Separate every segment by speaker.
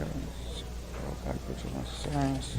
Speaker 1: Let's go back to my settings.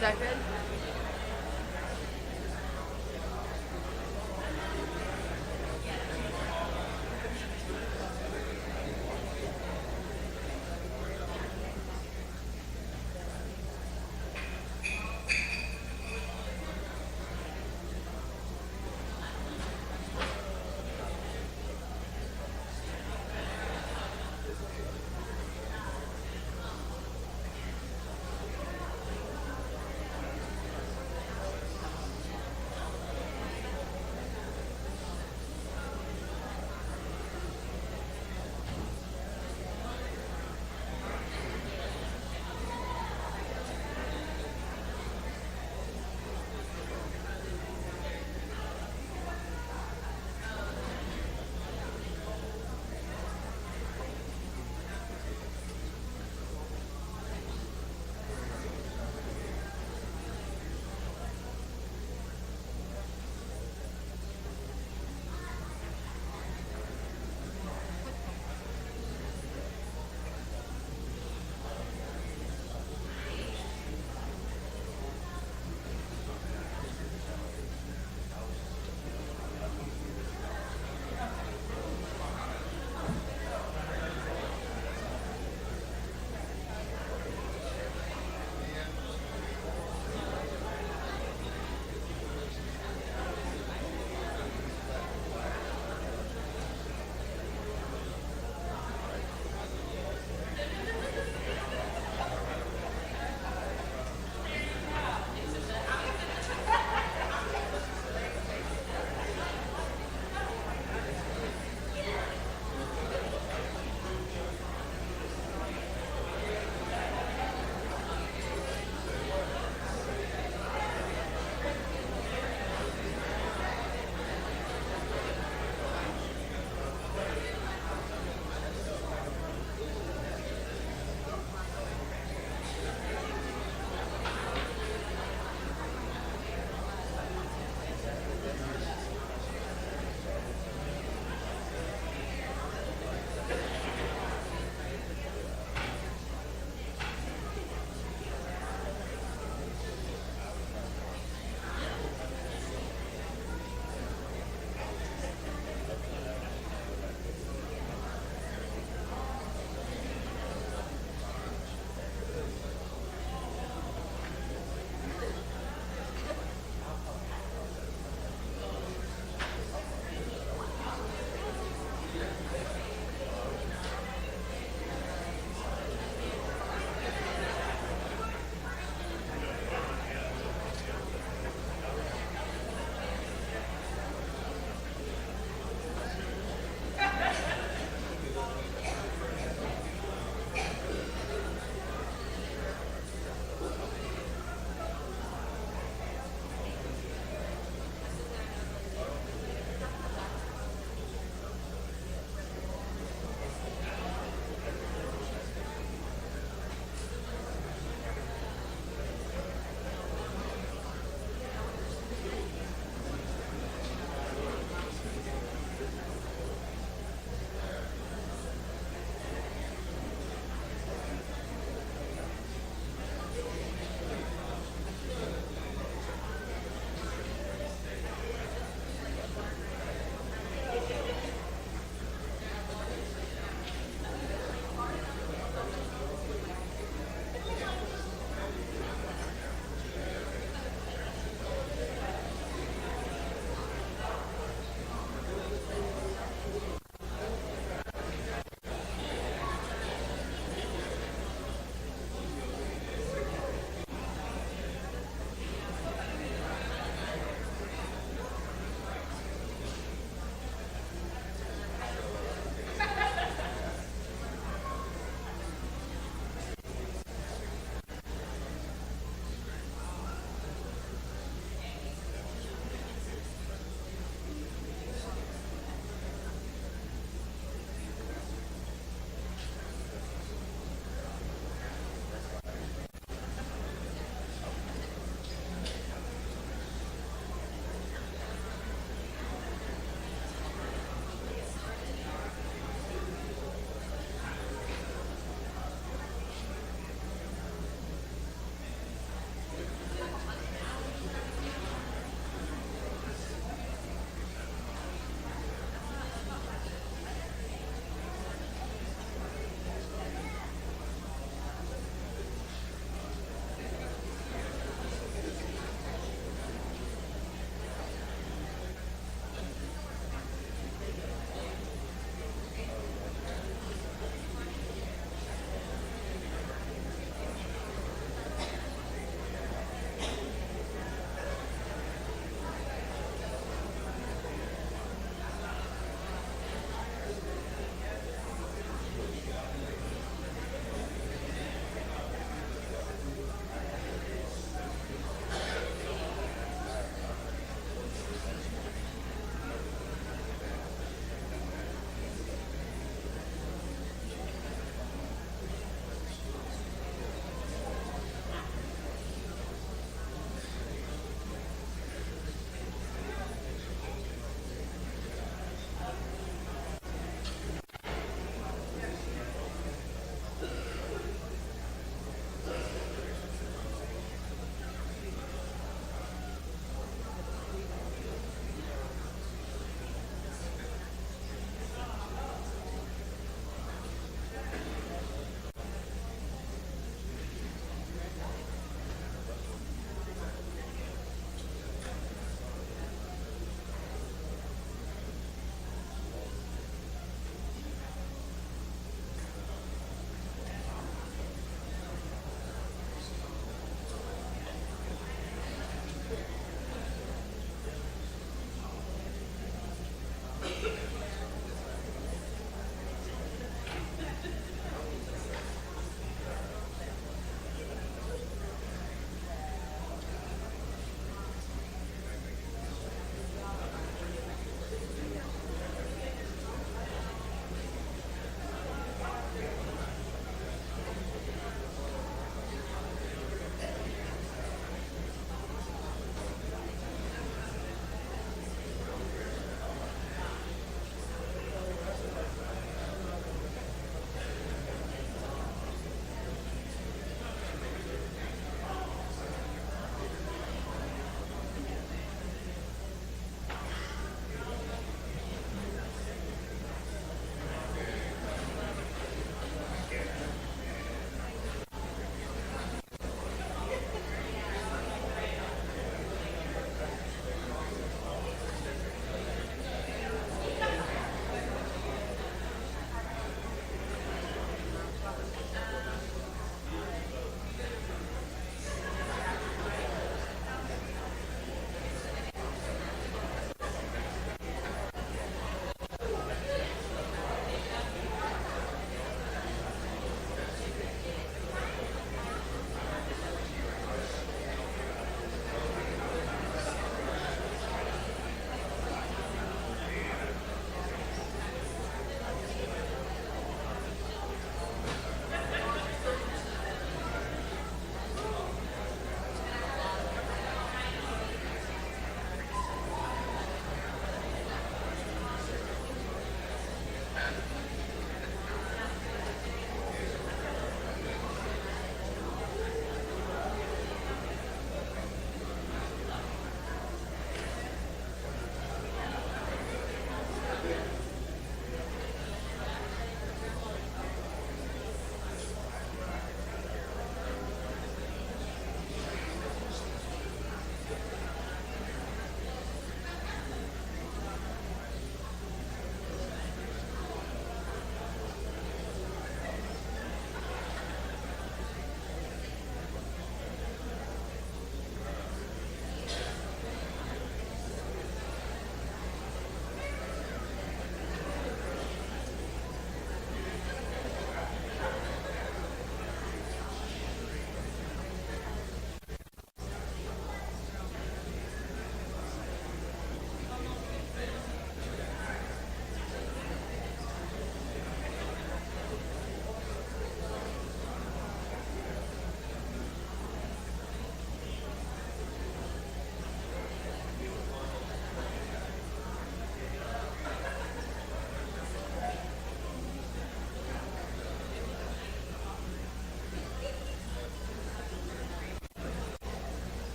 Speaker 2: Is that good?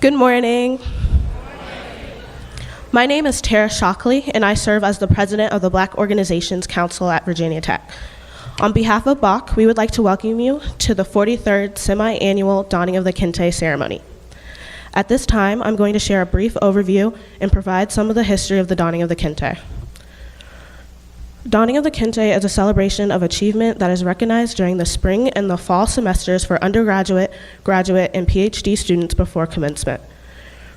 Speaker 2: Good morning. My name is Tara Shockley, and I serve as the president of the Black Organizations Council at Virginia Tech. On behalf of BOC, we would like to welcome you to the 43rd semi-annual Donning of the Kente ceremony. At this time, I'm going to share a brief overview and provide some of the history of the Donning of the Kente. Donning of the Kente is a celebration of achievement that is recognized during the spring and the fall semesters for undergraduate, graduate, and PhD students before commencement.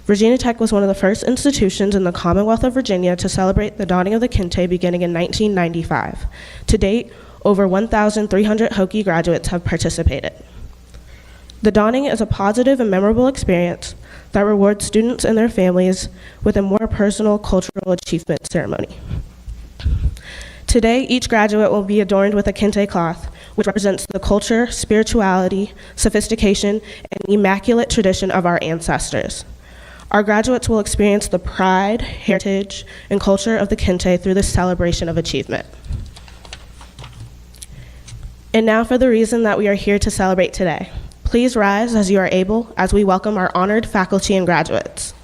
Speaker 2: Virginia Tech was one of the first institutions in the Commonwealth of Virginia to celebrate the Donning of the Kente beginning in 1995. To date, over 1,300 Hokie graduates have participated. The Donning is a positive and memorable experience that rewards students and their families with a more personal cultural achievement ceremony. Today, each graduate will be adorned with a kente cloth, which represents the culture, spirituality, sophistication, and immaculate tradition of our ancestors. Our graduates will experience the pride, heritage, and culture of the kente through this celebration of achievement. And now for the reason that we are here to celebrate today. Please rise as you are able as we welcome our honored faculty and graduates.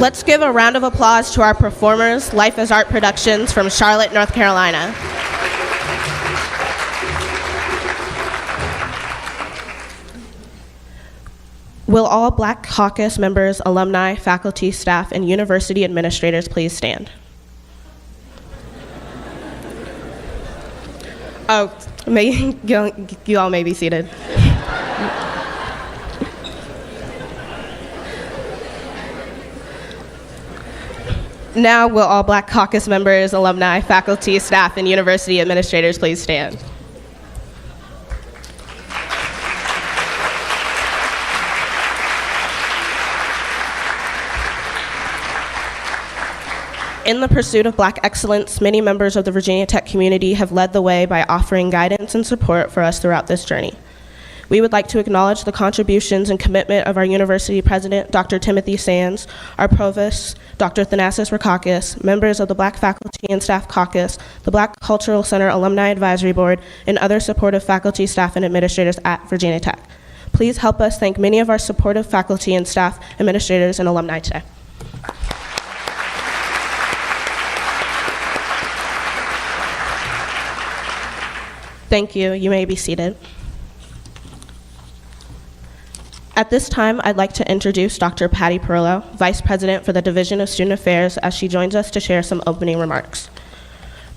Speaker 2: Let's give a round of applause to our performers, Life as Art Productions from Charlotte, North Carolina. Will all Black Caucus members, alumni, faculty, staff, and university administrators please stand? Oh, you all may be seated. Now, will all Black Caucus members, alumni, faculty, staff, and university administrators please stand? In the pursuit of Black excellence, many members of the Virginia Tech community have led the way by offering guidance and support for us throughout this journey. We would like to acknowledge the contributions and commitment of our university president, Dr. Timothy Sands, our provost, Dr. Thanasis Rakakis, members of the Black Faculty and Staff Caucus, the Black Cultural Center Alumni Advisory Board, and other supportive faculty, staff, and administrators at Virginia Tech. Please help us thank many of our supportive faculty and staff, administrators, and alumni today. Thank you. You may be seated. At this time, I'd like to introduce Dr. Patty Perillo, Vice President for the Division of Student Affairs, as she joins us to share some opening remarks.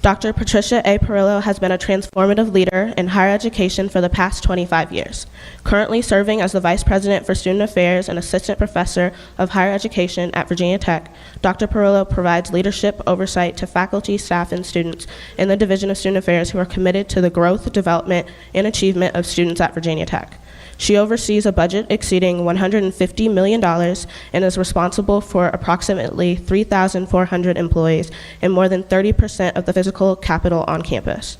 Speaker 2: Dr. Patricia A. Perillo has been a transformative leader in higher education for the past 25 years. Currently serving as the Vice President for Student Affairs and Assistant Professor of Higher Education at Virginia Tech, Dr. Perillo provides leadership oversight to faculty, staff, and students in the Division of Student Affairs who are committed to the growth, development, and achievement of students at Virginia Tech. She oversees a budget exceeding $150 million and is responsible for approximately 3,400 employees and more than 30% of the physical capital on campus.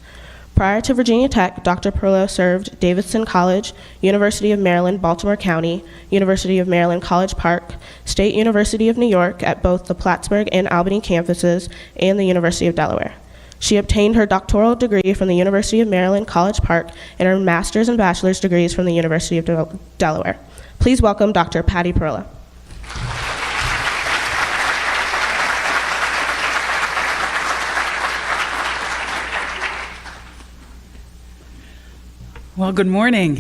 Speaker 2: Prior to Virginia Tech, Dr. Perillo served Davidson College, University of Maryland, Baltimore County, University of Maryland, College Park, State University of New York at both the Plattsburgh and Albany campuses, and the University of Delaware. She obtained her doctoral degree from the University of Maryland, College Park, and her master's and bachelor's degrees from the University of Delaware. Please welcome Dr. Patty Perillo.
Speaker 3: Well, good morning.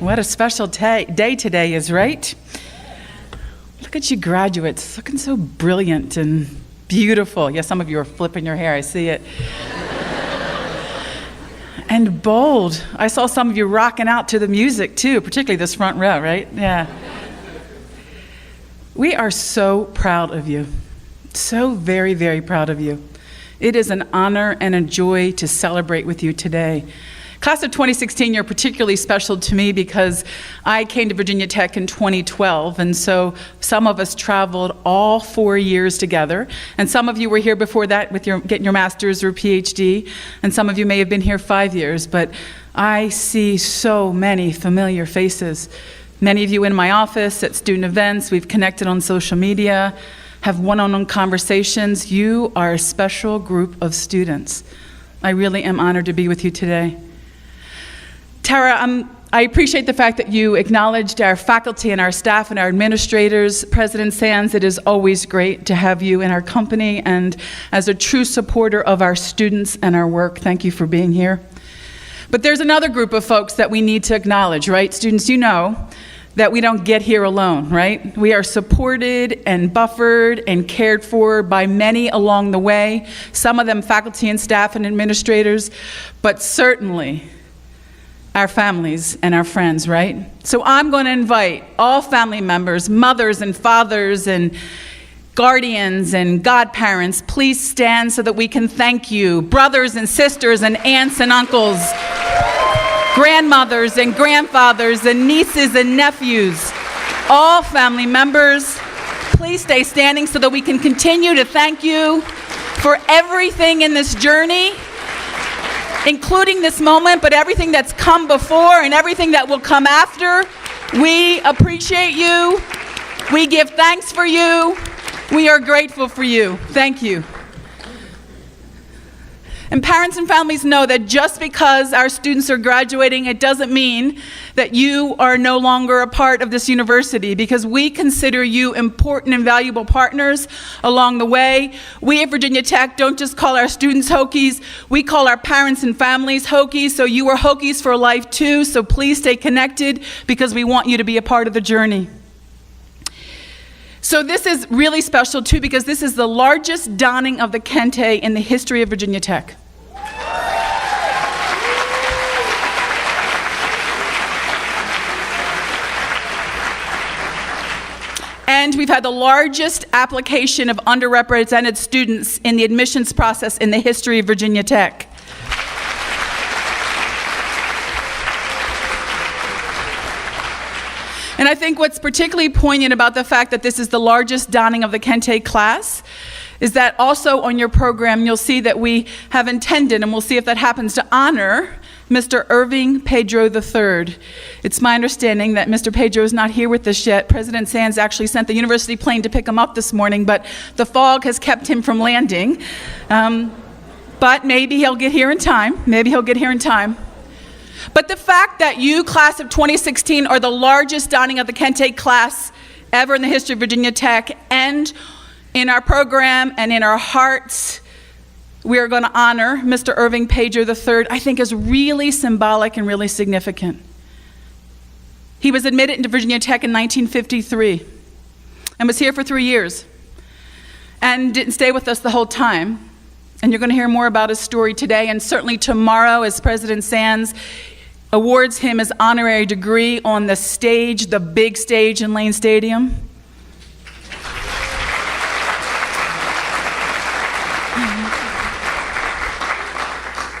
Speaker 3: What a special day today is, right? Look at you graduates, looking so brilliant and beautiful. Yeah, some of you are flipping your hair, I see it. And bold. I saw some of you rocking out to the music too, particularly this front row, right? Yeah. We are so proud of you. So very, very proud of you. It is an honor and a joy to celebrate with you today. Class of 2016, you're particularly special to me because I came to Virginia Tech in 2012, and so some of us traveled all 4 years together, and some of you were here before that with getting your master's or PhD, and some of you may have been here 5 years, but I see so many familiar faces. Many of you in my office, at student events, we've connected on social media, have one-on-one conversations. You are a special group of students. I really am honored to be with you today. Tara, I appreciate the fact that you acknowledged our faculty and our staff and our administrators. President Sands, it is always great to have you in our company and as a true supporter of our students and our work. Thank you for being here. But there's another group of folks that we need to acknowledge, right? Students, you know that we don't get here alone, right? We are supported and buffered and cared for by many along the way, some of them faculty and staff and administrators, but certainly our families and our friends, right? So I'm going to invite all family members, mothers and fathers and guardians and godparents, please stand so that we can thank you. Brothers and sisters and aunts and uncles, grandmothers and grandfathers and nieces and nephews, all family members, please stay standing so that we can continue to thank you for everything in this journey, including this moment, but everything that's come before and everything that will come after. We appreciate you. We give thanks for you. We are grateful for you. Thank you. And parents and families know that just because our students are graduating, it doesn't mean that you are no longer a part of this university, because we consider you important and valuable partners along the way. We at Virginia Tech don't just call our students Hokies, we call our parents and families Hokies, so you are Hokies for life too, so please stay connected because we want you to be a part of the journey. So this is really special too, because this is the largest donning of the Kente in the history of Virginia Tech. And we've had the largest application of underrepresented students in the admissions process in the history of Virginia Tech. And I think what's particularly poignant about the fact that this is the largest donning of the Kente class is that also on your program you'll see that we have intended, and we'll see if that happens, to honor Mr. Irving Pedro III. It's my understanding that Mr. Pedro is not here with us yet. President Sands actually sent the university plane to pick him up this morning, but the fog has kept him from landing. But maybe he'll get here in time. But the fact that you, class of 2016, are the largest donning of the Kente class ever in the history of Virginia Tech, and in our program and in our hearts, we are going to honor Mr. Irving Pedro III, I think is really symbolic and really significant. He was admitted into Virginia Tech in 1953 and was here for 3 years and didn't stay with us the whole time. And you're going to hear more about his story today, and certainly tomorrow as President Sands awards him his honorary degree on the stage, the big stage in Lane Stadium.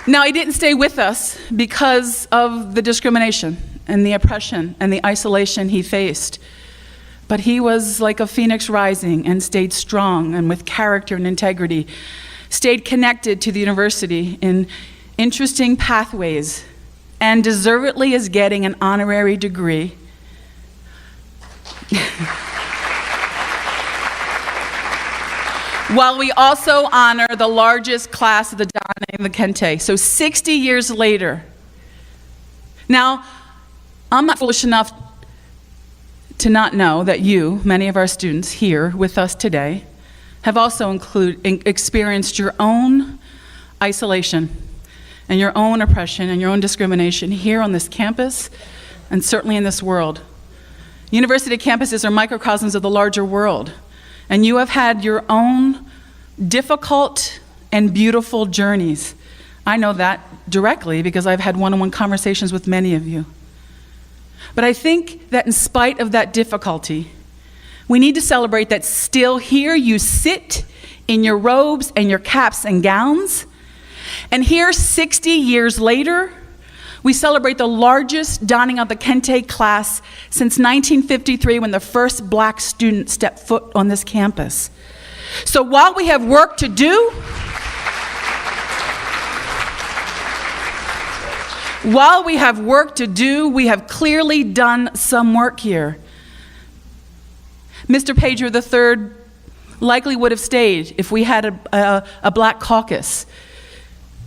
Speaker 3: Now, he didn't stay with us because of the discrimination and the oppression and the isolation he faced. But he was like a phoenix rising and stayed strong and with character and integrity, stayed connected to the university in interesting pathways, and deservedly is getting an honorary degree. While we also honor the largest class of the donning, the Kente. So 60 years later. Now, I'm not foolish enough to not know that you, many of our students here with us today, have also experienced your own isolation and your own oppression and your own discrimination here on this campus and certainly in this world. University campuses are microcosms of the larger world, and you have had your own difficult and beautiful journeys. I know that directly because I've had one-on-one conversations with many of you. But I think that in spite of that difficulty, we need to celebrate that still here you sit in your robes and your caps and gowns, and here 60 years later, we celebrate the largest donning of the Kente class since 1953, when the first black student stepped foot on this campus. So while we have work to do, we have clearly done some work here. Mr. Pedro III likely would have stayed if we had a black caucus,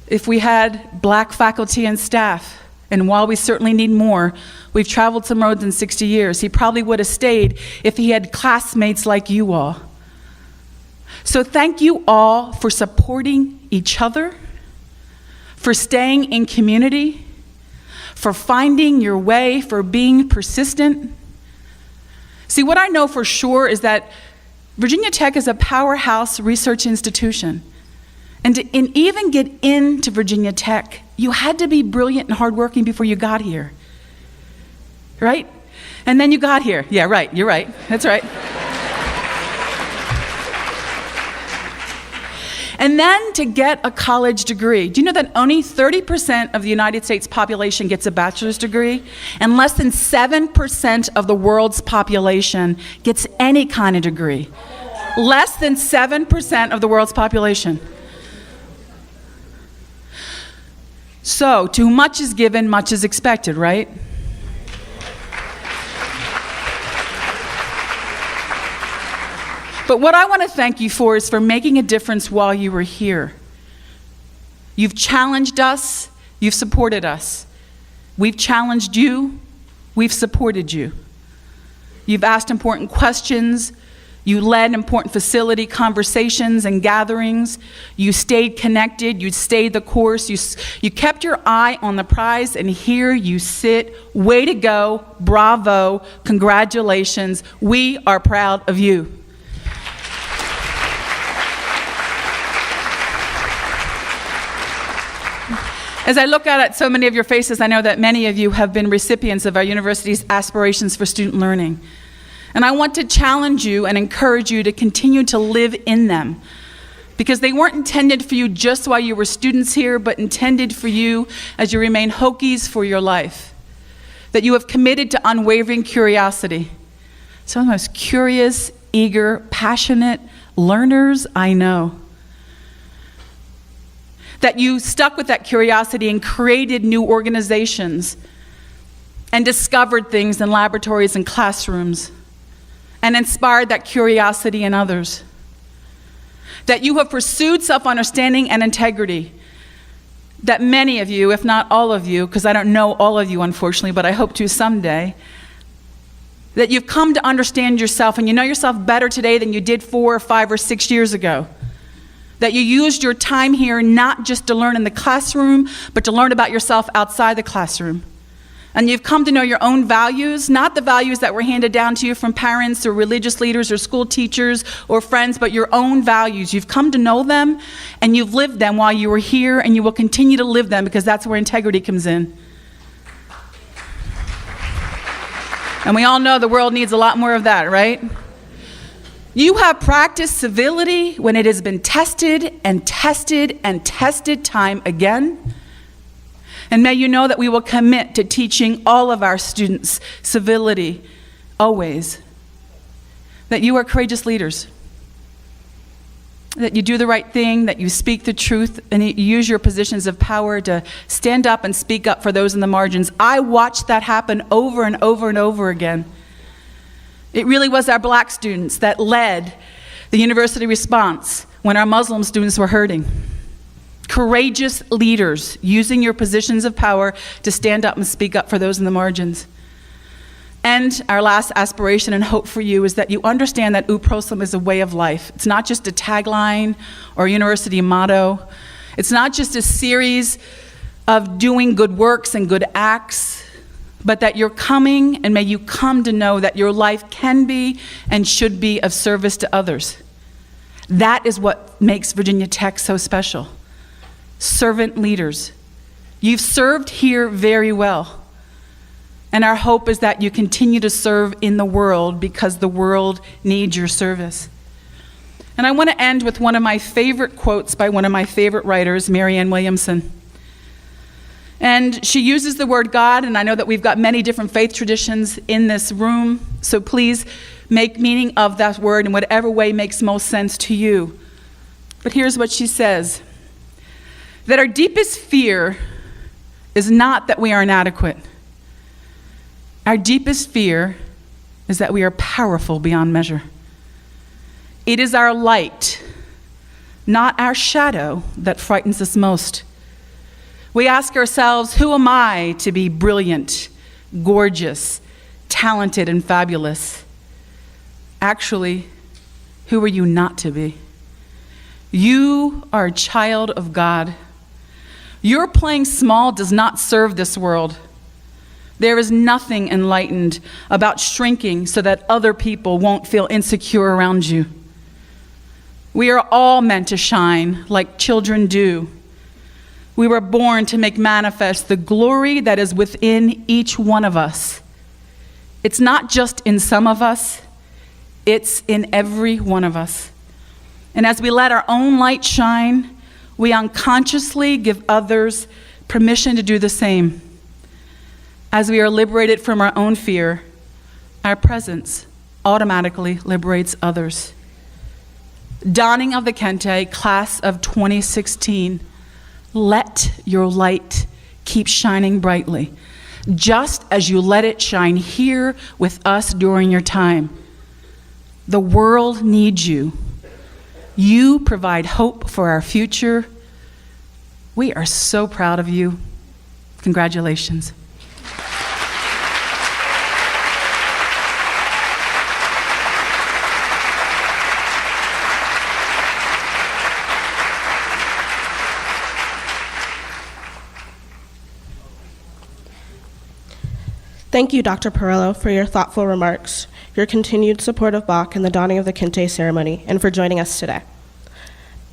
Speaker 3: if we had black faculty and staff. And while we certainly need more, we've traveled some roads in 60 years. He probably would have stayed if he had classmates like you all. So thank you all for supporting each other, for staying in community, for finding your way, for being persistent. See, what I know for sure is that Virginia Tech is a powerhouse research institution. And to even get into Virginia Tech, you had to be brilliant and hardworking before you got here, right? And then you got here. Yeah, right, you're right, that's right. And then to get a college degree. Do you know that only 30% of the United States population gets a bachelor's degree? And less than 7% of the world's population gets any kind of degree. Less than 7% of the world's population. So, to whom much is given, much is expected, right? But what I want to thank you for is for making a difference while you were here. You've challenged us, you've supported us. We've challenged you, we've supported you. You've asked important questions, you led important facility conversations and gatherings, you stayed connected, you stayed the course, you kept your eye on the prize, and here you sit. Way to go, bravo, congratulations. We are proud of you. As I look out at so many of your faces, I know that many of you have been recipients of our university's aspirations for student learning. And I want to challenge you and encourage you to continue to live in them, because they weren't intended for you just while you were students here, but intended for you as you remain Hokies for your life. That you have committed to unwavering curiosity. Some of the most curious, eager, passionate learners I know. That you stuck with that curiosity and created new organizations and discovered things in laboratories and classrooms and inspired that curiosity in others. That you have pursued self-understanding and integrity. That many of you, if not all of you, because I don't know all of you unfortunately, but I hope to someday, that you've come to understand yourself and you know yourself better today than you did 4 or 5 or 6 years ago. That you used your time here not just to learn in the classroom, but to learn about yourself outside the classroom. And you've come to know your own values, not the values that were handed down to you from parents or religious leaders or school teachers or friends, but your own values. You've come to know them and you've lived them while you were here, and you will continue to live them, because that's where integrity comes in. And we all know the world needs a lot more of that, right? You have practiced civility when it has been tested and tested and tested time again. And may you know that we will commit to teaching all of our students civility always. That you are courageous leaders. That you do the right thing, that you speak the truth, and you use your positions of power to stand up and speak up for those in the margins. I watched that happen over and over and over again. It really was our black students that led the university response when our Muslim students were hurting. Courageous leaders using your positions of power to stand up and speak up for those in the margins. And our last aspiration and hope for you is that you understand that UPROSLM is a way of life. It's not just a tagline or a university motto. It's not just a series of doing good works and good acts, but that you're coming, and may you come to know that your life can be and should be of service to others. That is what makes Virginia Tech so special. Servant leaders. You've served here very well. And our hope is that you continue to serve in the world, because the world needs your service. And I want to end with one of my favorite quotes by one of my favorite writers, Marianne Williamson. And she uses the word God, and I know that we've got many different faith traditions in this room, so please make meaning of that word in whatever way makes most sense to you. But here's what she says. That our deepest fear is not that we are inadequate. Our deepest fear is that we are powerful beyond measure. It is our light, not our shadow, that frightens us most. We ask ourselves, who am I to be brilliant, gorgeous, talented, and fabulous? Actually, who are you not to be? You are a child of God. Your playing small does not serve this world. There is nothing enlightened about shrinking so that other people won't feel insecure around you. We are all meant to shine like children do. We were born to make manifest the glory that is within each one of us. It's not just in some of us, it's in every one of us. And as we let our own light shine, we unconsciously give others permission to do the same. As we are liberated from our own fear, our presence automatically liberates others. Dawning of the Kente, class of 2016, let your light keep shining brightly, just as you let it shine here with us during your time. The world needs you. You provide hope for our future. We are so proud of you. Congratulations.
Speaker 2: Thank you, Dr. Perillo, for your thoughtful remarks, your continued support of Bach and the donning of the Kente ceremony, and for joining us today.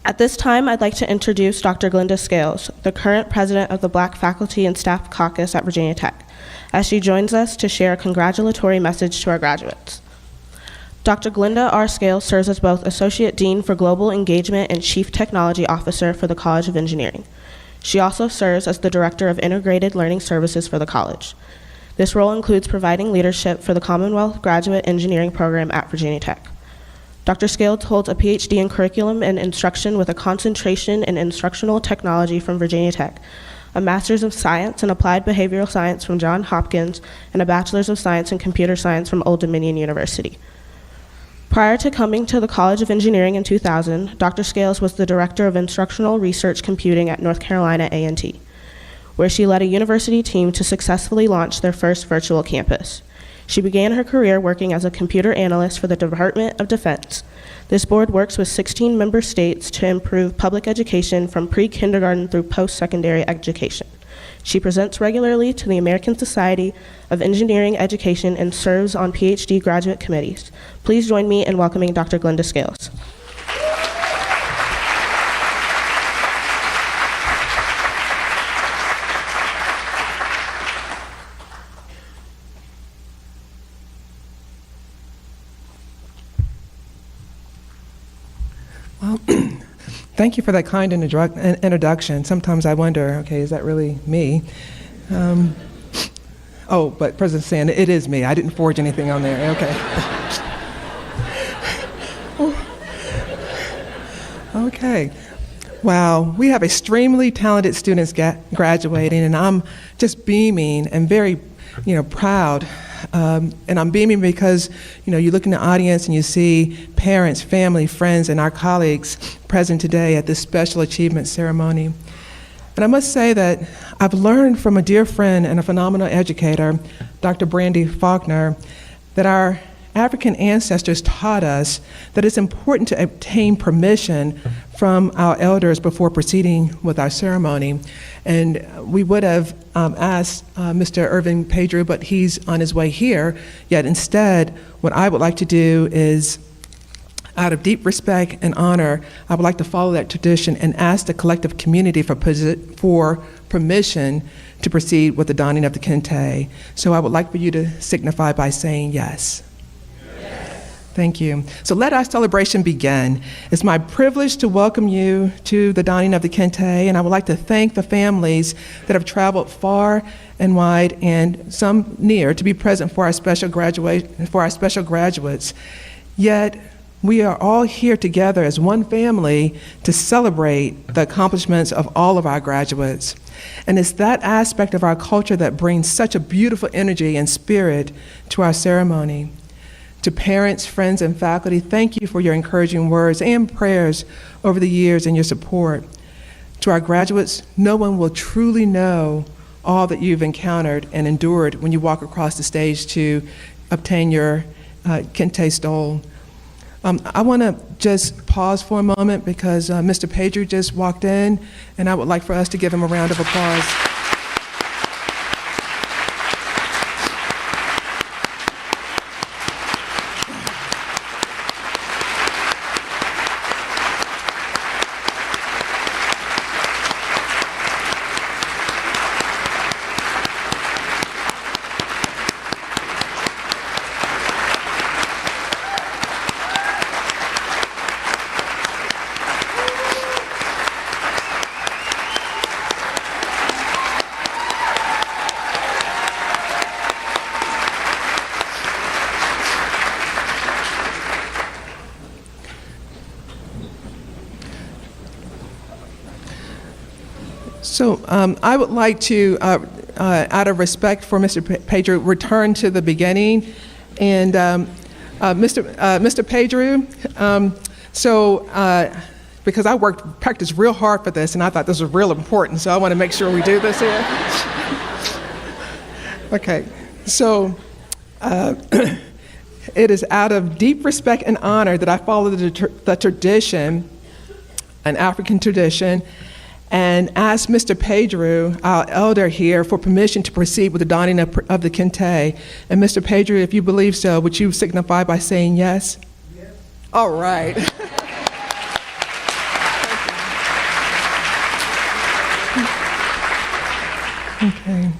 Speaker 2: At this time, I'd like to introduce Dr. Glenda Scales, the current president of the Black Faculty and Staff Caucus at Virginia Tech, as she joins us to share a congratulatory message to our graduates. Dr. Glenda R. Scales serves as both Associate Dean for Global Engagement and Chief Technology Officer for the College of Engineering. She also serves as the Director of Integrated Learning Services for the college. This role includes providing leadership for the Commonwealth Graduate Engineering Program at Virginia Tech. Dr. Scales holds a PhD in Curriculum and Instruction with a concentration in Instructional Technology from Virginia Tech, a Master's of Science in Applied Behavioral Science from Johns Hopkins, and a Bachelor's of Science in Computer Science from Old Dominion University. Prior to coming to the College of Engineering in 2000, Dr. Scales was the Director of Instructional Research Computing at North Carolina A&T, where she led a university team to successfully launch their first virtual campus. She began her career working as a computer analyst for the Department of Defense. This board works with 16 member states to improve public education from pre-kindergarten through post-secondary education. She presents regularly to the American Society of Engineering Education and serves on PhD graduate committees. Please join me in welcoming Dr. Glenda Scales.
Speaker 4: Well, thank you for that kind introduction. Sometimes I wonder, okay, is that really me? But President Sand, it is me. I didn't forge anything on there. Okay. Okay. Wow, we have extremely talented students graduating, and I'm just beaming and very, proud. And I'm beaming because, you look in the audience and you see parents, family, friends, and our colleagues present today at this special achievement ceremony. And I must say that I've learned from a dear friend and a phenomenal educator, Dr. Brandy Faulkner, that our African ancestors taught us that it's important to obtain permission from our elders before proceeding with our ceremony. And we would have asked Mr. Irving Pedro, but he's on his way here. Yet instead, what I would like to do is, out of deep respect and honor, I would like to follow that tradition and ask the collective community for permission to proceed with the donning of the Kente. So I would like for you to signify by saying yes. Thank you. So let our celebration begin. It's my privilege to welcome you to the donning of the Kente, and I would like to thank the families that have traveled far and wide and some near to be present for our special graduates. Yet we are all here together as one family to celebrate the accomplishments of all of our graduates. And it's that aspect of our culture that brings such a beautiful energy and spirit to our ceremony. To parents, friends, and faculty, thank you for your encouraging words and prayers over the years and your support. To our graduates, no one will truly know all that you've encountered and endured when you walk across the stage to obtain your Kente stole. I want to just pause for a moment because Mr. Pedro just walked in, and I would like for us to give him a round of applause. So I would like to, out of respect for Mr. Pedro, return to the beginning. And Mr. Pedro, because I practiced real hard for this, and I thought this was real important, so I want to make sure we do this here. Okay, so it is out of deep respect and honor that I follow the tradition, an African tradition, and ask Mr. Pedro, our elder here, for permission to proceed with the donning of the Kente. And Mr. Pedro, if you believe so, would you signify by saying yes? Yes. All right. Okay.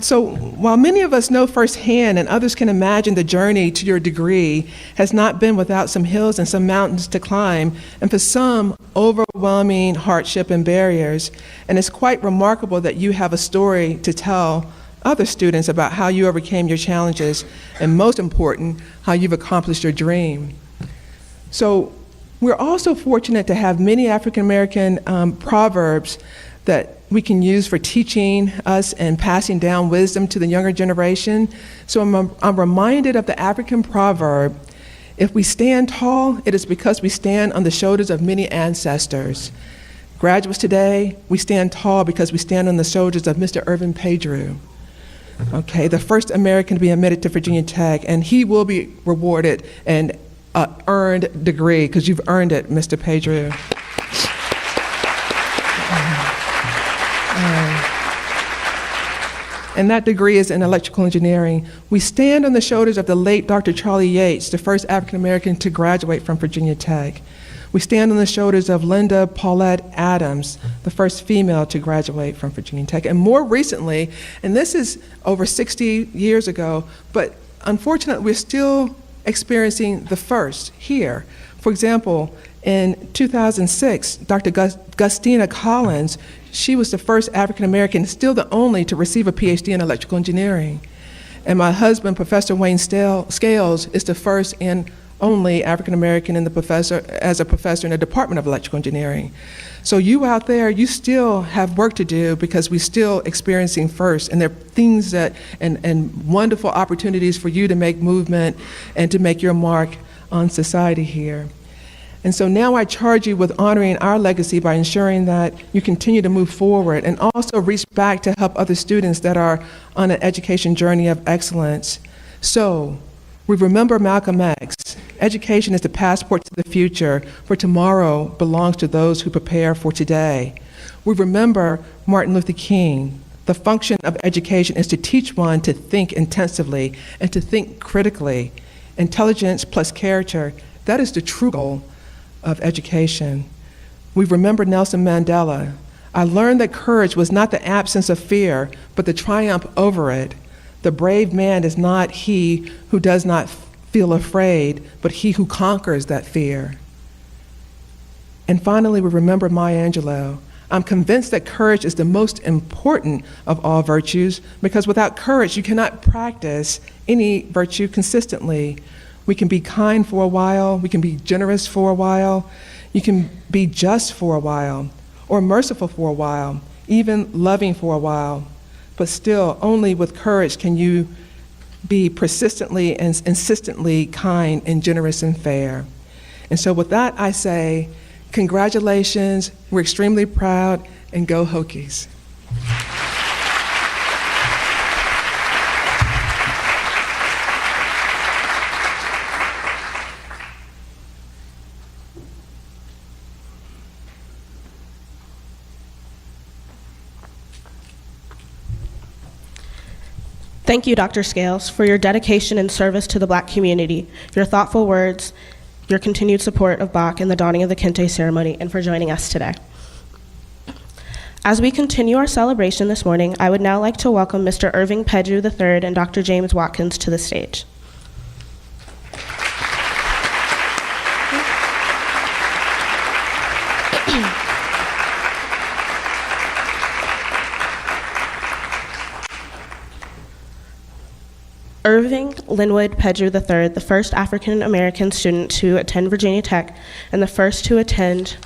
Speaker 4: So while many of us know firsthand and others can imagine the journey to your degree has not been without some hills and some mountains to climb, and for some, overwhelming hardship and barriers, and it's quite remarkable that you have a story to tell other students about how you overcame your challenges, and most important, how you've accomplished your dream. So we're also fortunate to have many African American proverbs that we can use for teaching us and passing down wisdom to the younger generation. So I'm reminded of the African proverb, if we stand tall, it is because we stand on the shoulders of many ancestors. Graduates today, we stand tall because we stand on the shoulders of Mr. Irvin Pedro. Okay, the first American to be admitted to Virginia Tech, and he will be rewarded an earned degree, because you've earned it, Mr. Pedro. And that degree is in electrical engineering. We stand on the shoulders of the late Dr. Charlie Yates, the first African American to graduate from Virginia Tech. We stand on the shoulders of Linda Paulette Adams, the first female to graduate from Virginia Tech. And more recently, and this is over 60 years ago, but unfortunately we're still experiencing the first here. For example, in 2006, Dr. Gustina Collins, she was the first African American, still the only, to receive a PhD in electrical engineering. And my husband, Professor Wayne Scales, is the first and only African American as a professor in the Department of Electrical Engineering. So you out there, you still have work to do, because we're still experiencing first, and there are things that and wonderful opportunities for you to make movement and to make your mark on society here. And so now I charge you with honoring our legacy by ensuring that you continue to move forward and also reach back to help other students that are on an education journey of excellence. So we remember Malcolm X. Education is the passport to the future, for tomorrow belongs to those who prepare for today. We remember Martin Luther King. The function of education is to teach one to think intensively and to think critically. Intelligence plus character, that is the true goal of education. We remember Nelson Mandela. I learned that courage was not the absence of fear, but the triumph over it. The brave man is not he who does not feel afraid, but he who conquers that fear. And finally, we remember Maya Angelou. I'm convinced that courage is the most important of all virtues, because without courage, you cannot practice any virtue consistently. We can be kind for a while, we can be generous for a while, you can be just for a while, or merciful for a while, even loving for a while. But still, only with courage can you be persistently and insistently kind and generous and fair. And so with that, I say, congratulations, we're extremely proud, and go Hokies.
Speaker 2: Thank you, Dr. Scales, for your dedication and service to the Black community, your thoughtful words, your continued support of Bach and the donning of the Kente ceremony, and for joining us today. As we continue our celebration this morning, I would now like to welcome Mr. Irving Pedro III and Dr. James Watkins to the stage. Irving Linwood Pedro III, the first African-American student to attend Virginia Tech and the first to attend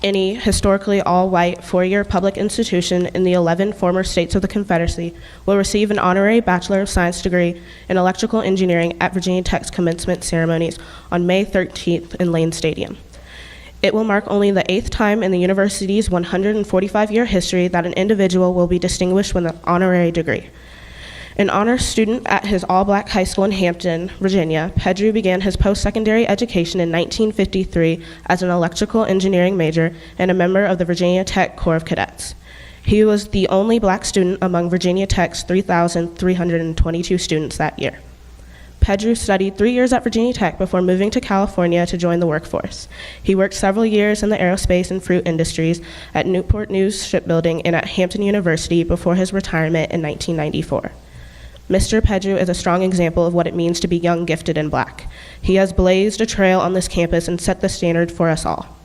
Speaker 2: any historically all-white four-year public institution in the 11 former states of the Confederacy will receive an honorary Bachelor of Science degree in electrical engineering at Virginia Tech's commencement ceremonies on May 13th in Lane Stadium. It will mark only the 8th time in the university's 145-year history that an individual will be distinguished with an honorary degree. An honors student at his all-black high school in Hampton, Virginia, Pedro began his post-secondary education in 1953 as an electrical engineering major and a member of the Virginia Tech Corps of Cadets. He was the only black student among Virginia Tech's 3,322 students that year. Pedro studied 3 years at Virginia Tech before moving to California to join the workforce. He worked several years in the aerospace and fruit industries at Newport News Shipbuilding and at Hampton University before his retirement in 1994. Mr. Pedro is a strong example of what it means to be young, gifted, and black. He has blazed a trail on this campus and set the standard for us all.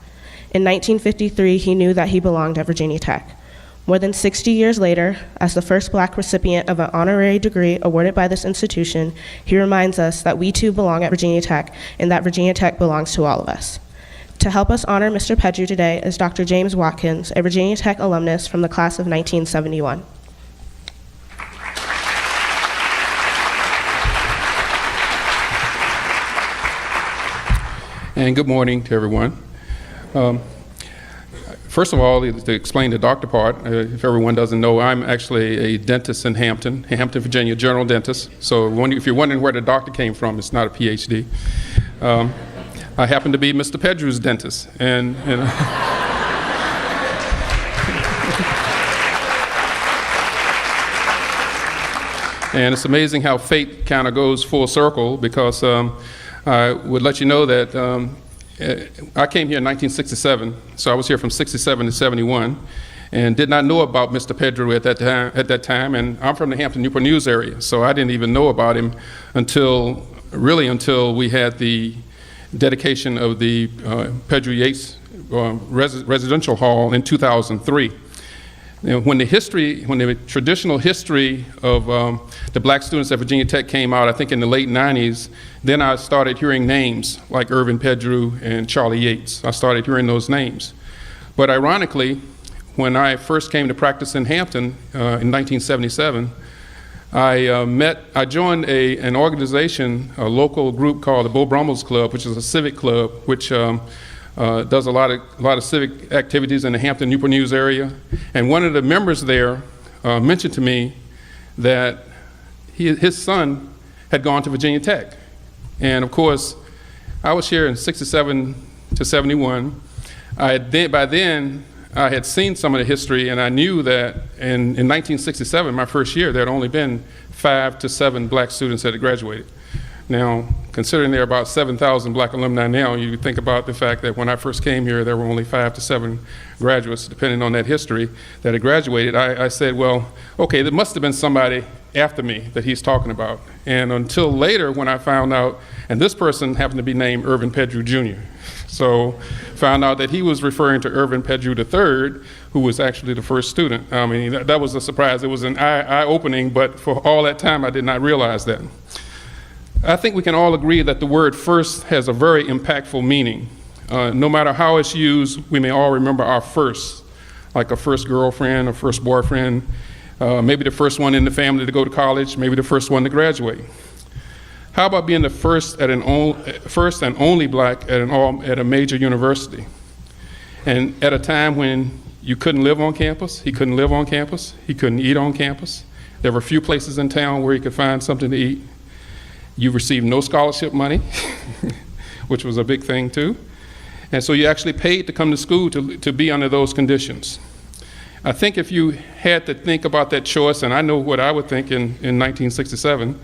Speaker 2: In 1953, he knew that he belonged at Virginia Tech. More than 60 years later, as the first black recipient of an honorary degree awarded by this institution, he reminds us that we too belong at Virginia Tech and that Virginia Tech belongs to all of us. To help us honor Mr. Pedro today is Dr. James Watkins, a Virginia Tech alumnus from the class of 1971.
Speaker 5: And good morning to everyone. First of all, to explain the doctor part, if everyone doesn't know, I'm actually a dentist in Hampton, Virginia, general dentist. So if you're wondering where the doctor came from, it's not a PhD. I happen to be Mr. Pedro's dentist. And it's amazing how fate kind of goes full circle, because I would let you know that I came here in 1967, so I was here from 67 to 71, and did not know about Mr. Pedro at that time, and I'm from the Hampton Newport News area, so I didn't even know about him until we had the dedication of the Pedro Yates residential hall in 2003. You know, when the traditional history of the black students at Virginia Tech came out, I think in the late 90s, then I started hearing names like Irvin Pedro and Charlie Yates. I started hearing those names. But ironically, when I first came to practice in Hampton in 1977, I joined an organization, a local group called the Beau Brummels Club, which is a civic club, which does a lot of civic activities in the Hampton Newport News area. And one of the members there mentioned to me that his son had gone to Virginia Tech. And of course, I was here in 67 to 71. By then, I had seen some of the history, and I knew that in 1967, my first year, there had only been 5 to 7 black students that had graduated. Now, considering there are about 7,000 black alumni now, you think about the fact that when I first came here, there were only 5 to 7 graduates, depending on that history, that had graduated. I said, well, okay, there must have been somebody after me that he's talking about. And until later, when I found out, and this person happened to be named Irvin Pedro Jr., so found out that he was referring to Irvin Pedro III, who was actually the first student. I mean, that was a surprise. It was an eye-opening, but for all that time, I did not realize that. I think we can all agree that the word first has a very impactful meaning. No matter how it's used, we may all remember our first, like a first girlfriend, a first boyfriend, maybe the first one in the family to go to college, maybe the first one to graduate. How about being the first and only black at a major university? And at a time when you couldn't live on campus, he couldn't live on campus, he couldn't eat on campus. There were few places in town where he could find something to eat. You received no scholarship money, which was a big thing too. And so you actually paid to come to school to be under those conditions. I think if you had to think about that choice, and I know what I would think in 1967,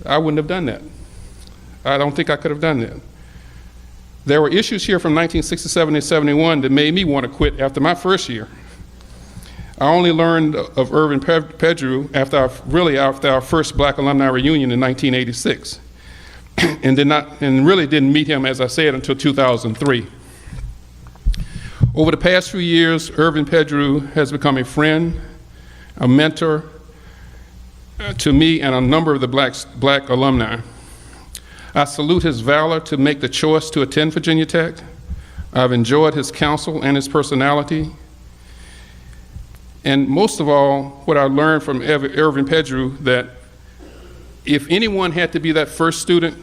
Speaker 5: I wouldn't have done that. I don't think I could have done that. There were issues here from 1967 to 71 that made me want to quit after my first year. I only learned of Irvin Pedro after our first black alumni reunion in 1986, and really didn't meet him, as I said, until 2003. Over the past few years, Irvin Pedro has become a friend, a mentor to me and a number of the black alumni. I salute his valor to make the choice to attend Virginia Tech, I've enjoyed his counsel and his personality. And most of all, what I learned from Irvin Pedro, that if anyone had to be that first student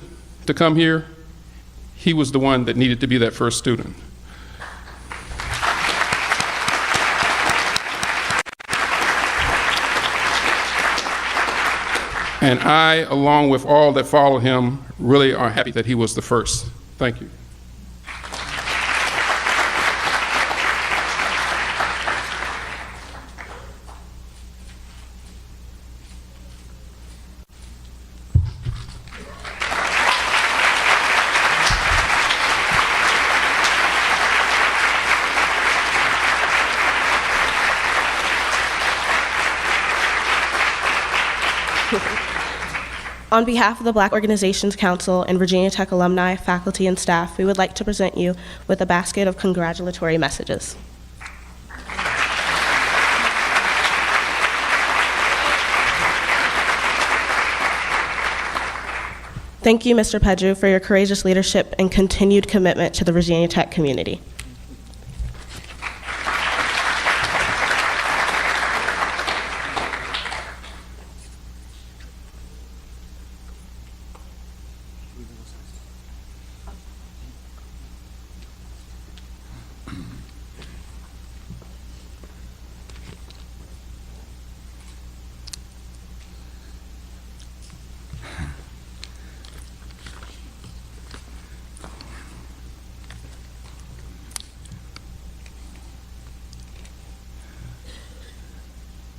Speaker 5: to come here, he was the one that needed to be that first student. And I, along with all that followed him, really are happy that he was the first. Thank you.
Speaker 2: On behalf of the Black Organizations Council and Virginia Tech alumni, faculty, and staff, we would like to present you with a basket of congratulatory messages. Thank you, Mr. Pedro, for your courageous leadership and continued commitment to the Virginia Tech community.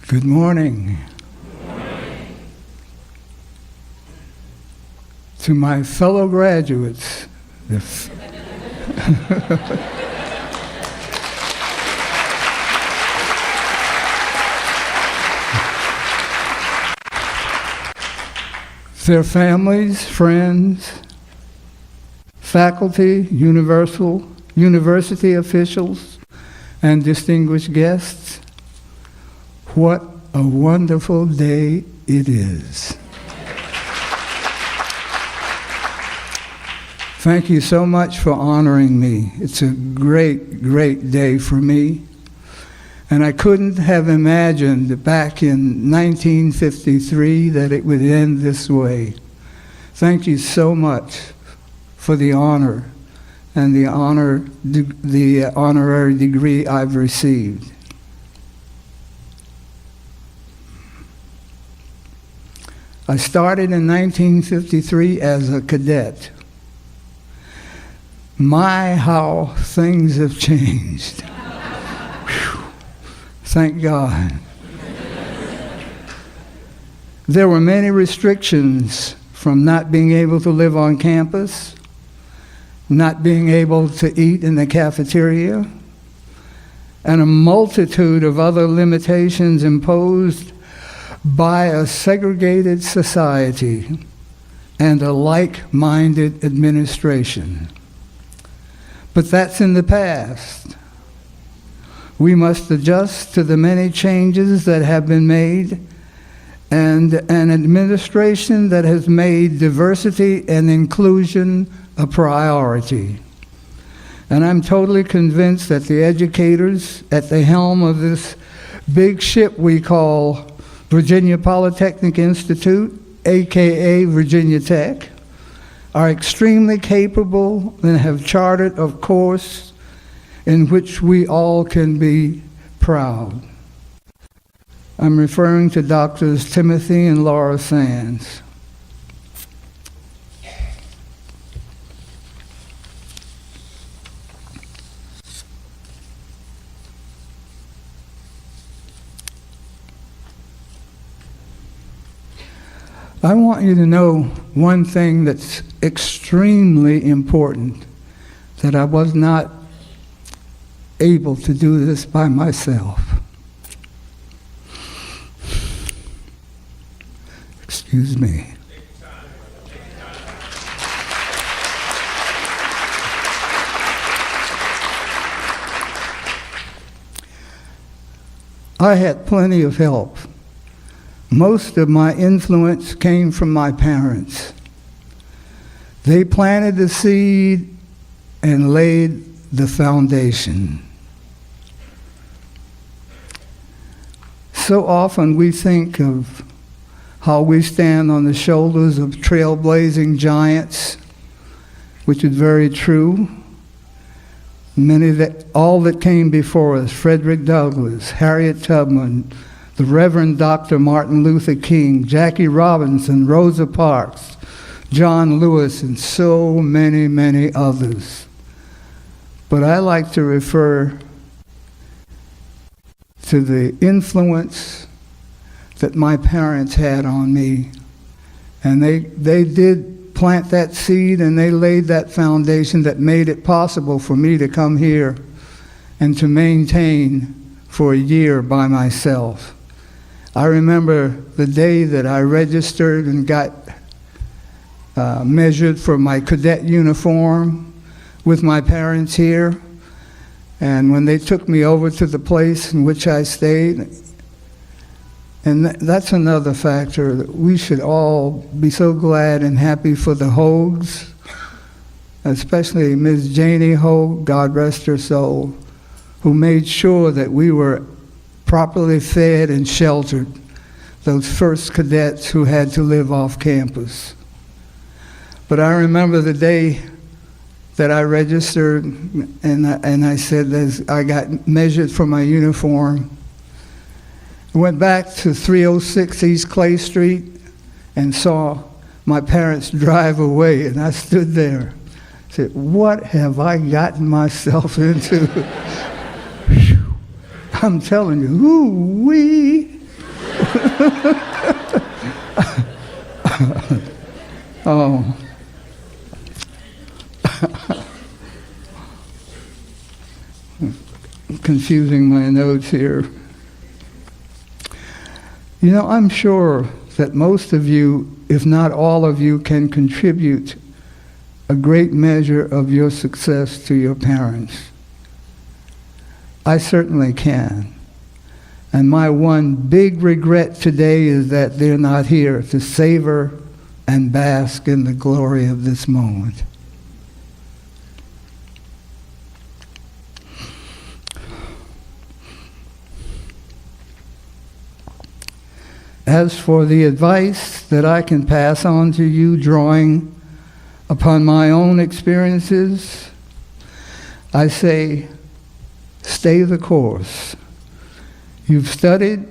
Speaker 6: Good morning. To my fellow graduates, their families, friends, faculty, university officials, and distinguished guests, what a wonderful day it is. Thank you so much for honoring me. It's a great, great day for me. And I couldn't have imagined back in 1953 that it would end this way. Thank you so much for the honor and the honorary degree I've received. I started in 1953 as a cadet. My, how things have changed. Thank God. There were many restrictions, from not being able to live on campus, not being able to eat in the cafeteria, and a multitude of other limitations imposed by a segregated society and a like-minded administration. But that's in the past. We must adjust to the many changes that have been made and an administration that has made diversity and inclusion a priority. And I'm totally convinced that the educators at the helm of this big ship we call Virginia Polytechnic Institute, aka Virginia Tech, are extremely capable and have charted a course in which we all can be proud. I'm referring to Doctors Timothy and Laura Sands. I want you to know one thing that's extremely important, that I was not able to do this by myself. Excuse me. I had plenty of help. Most of my influence came from my parents. They planted the seed and laid the foundation. So often we think of how we stand on the shoulders of trailblazing giants, which is very true. All that came before us, Frederick Douglass, Harriet Tubman, the Reverend Dr. Martin Luther King, Jackie Robinson, Rosa Parks, John Lewis, and so many, many others. But I like to refer to the influence that my parents had on me. And they did plant that seed, and they laid that foundation that made it possible for me to come here and to maintain for a year by myself. I remember the day that I registered and got measured for my cadet uniform with my parents here. And when they took me over to the place in which I stayed, and that's another factor, that we should all be so glad and happy for the Hogues, especially Ms. Janie Hogue, God rest her soul, who made sure that we were properly fed and sheltered, those first cadets who had to live off campus. But I remember the day that I registered, and I said, as I got measured for my uniform, I went back to 306 East Clay Street and saw my parents drive away, and I stood there. I said, what have I gotten myself into? I'm telling you, ooh-wee. Oh. Confusing my notes here. You know, I'm sure that most of you, if not all of you, can contribute a great measure of your success to your parents. I certainly can. And my one big regret today is that they're not here to savor and bask in the glory of this moment. As for the advice that I can pass on to you, drawing upon my own experiences, I say, stay the course. You've studied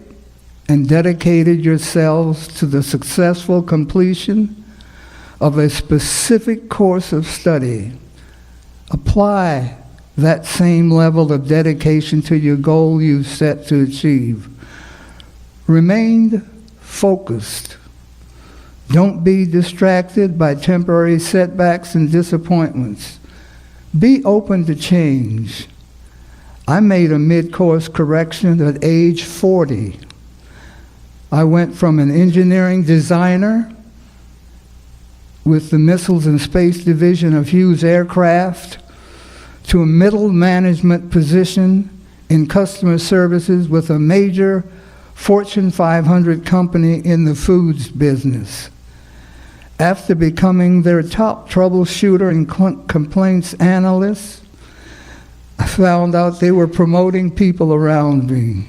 Speaker 6: and dedicated yourselves to the successful completion of a specific course of study. Apply that same level of dedication to your goal you've set to achieve. Remain focused. Don't be distracted by temporary setbacks and disappointments. Be open to change. I made a mid-course correction at age 40. I went from an engineering designer with the Missiles and Space Division of Hughes Aircraft to a middle management position in customer services with a major Fortune 500 company in the foods business. After becoming their top troubleshooter and complaints analyst, I found out they were promoting people around me.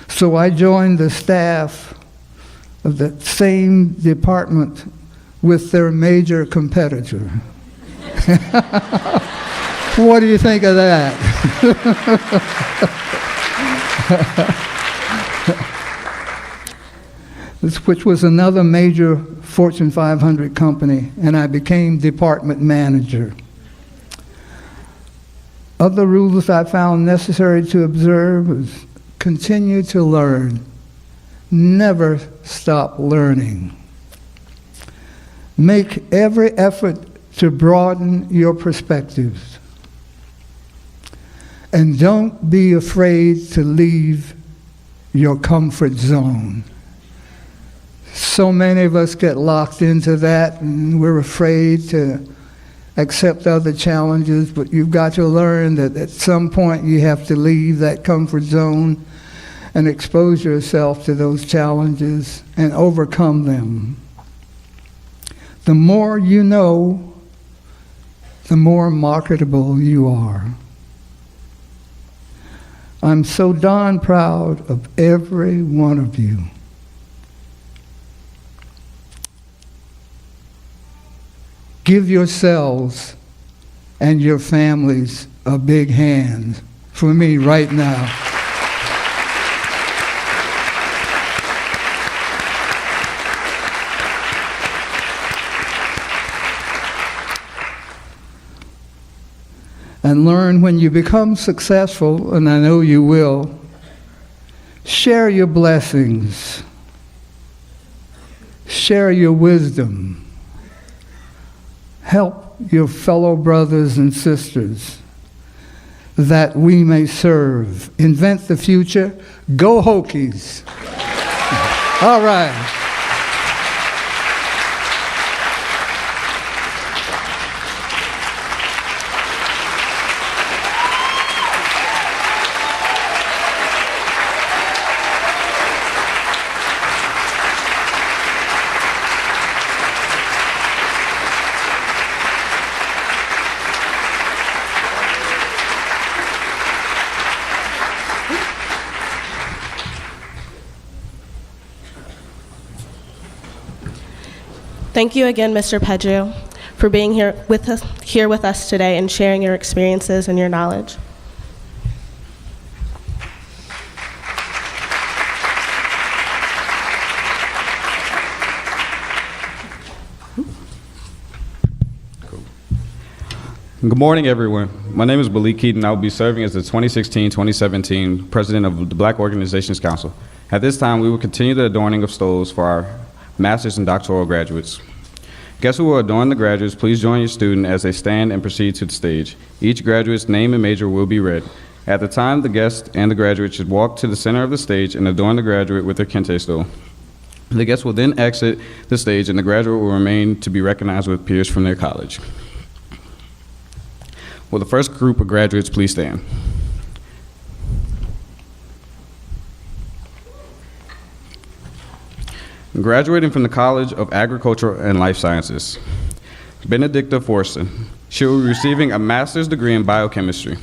Speaker 6: So I joined the staff of the same department with their major competitor. What do you think of that? Which was another major Fortune 500 company, and I became department manager. Other rules I found necessary to observe is continue to learn. Never stop learning. Make every effort to broaden your perspectives. And don't be afraid to leave your comfort zone. So many of us get locked into that, and we're afraid to accept other challenges, but you've got to learn that at some point you have to leave that comfort zone and expose yourself to those challenges and overcome them. The more you know, the more marketable you are. I'm so darn proud of every one of you. Give yourselves and your families a big hand for me right now. And learn when you become successful, and I know you will, share your blessings, share your wisdom, help your fellow brothers and sisters that we may serve. Invent the future. Go Hokies. All right.
Speaker 2: Thank you again, Mr. Pedro, for being here with us today and sharing your experiences and your knowledge.
Speaker 7: Good morning, everyone. My name is Malik Keaton. I'll be serving as the 2016-2017 President of the Black Organizations Council. At this time, we will continue the adorning of stoles for our master's and doctoral graduates. Guests who will adorn the graduates, please join your student as they stand and proceed to the stage. Each graduate's name and major will be read. At the time, the guest and the graduate should walk to the center of the stage and adorn the graduate with their Kente stole. The guest will then exit the stage, and the graduate will remain to be recognized with peers from their college. Will the first group of graduates please stand? Graduating from the College of Agriculture and Life Sciences, Benedicta Forson. She will be receiving a master's degree in biochemistry.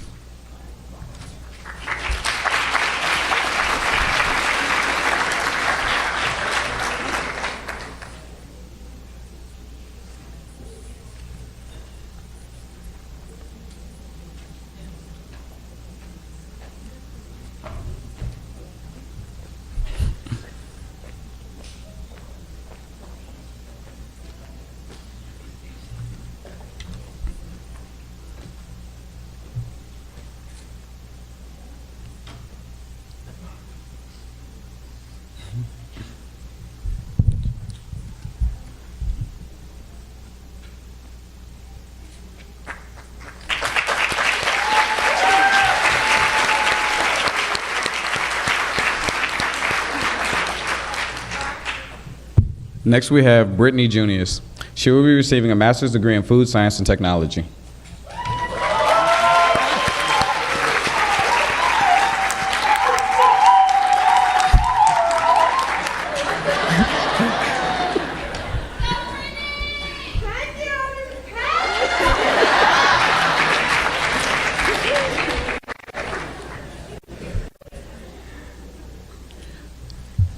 Speaker 7: Next, we have Brittany Junius. She will be receiving a master's degree in food science and technology.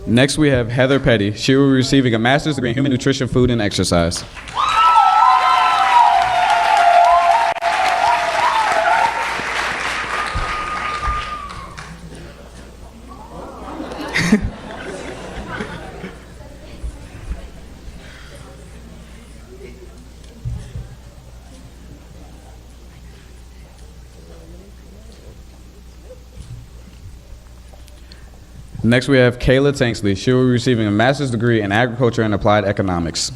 Speaker 7: Next, we have Heather Petty. She will be receiving a master's degree in human nutrition, food, and exercise. Next, we have Kayla Tanksley. She will be receiving a master's degree in agriculture and applied economics.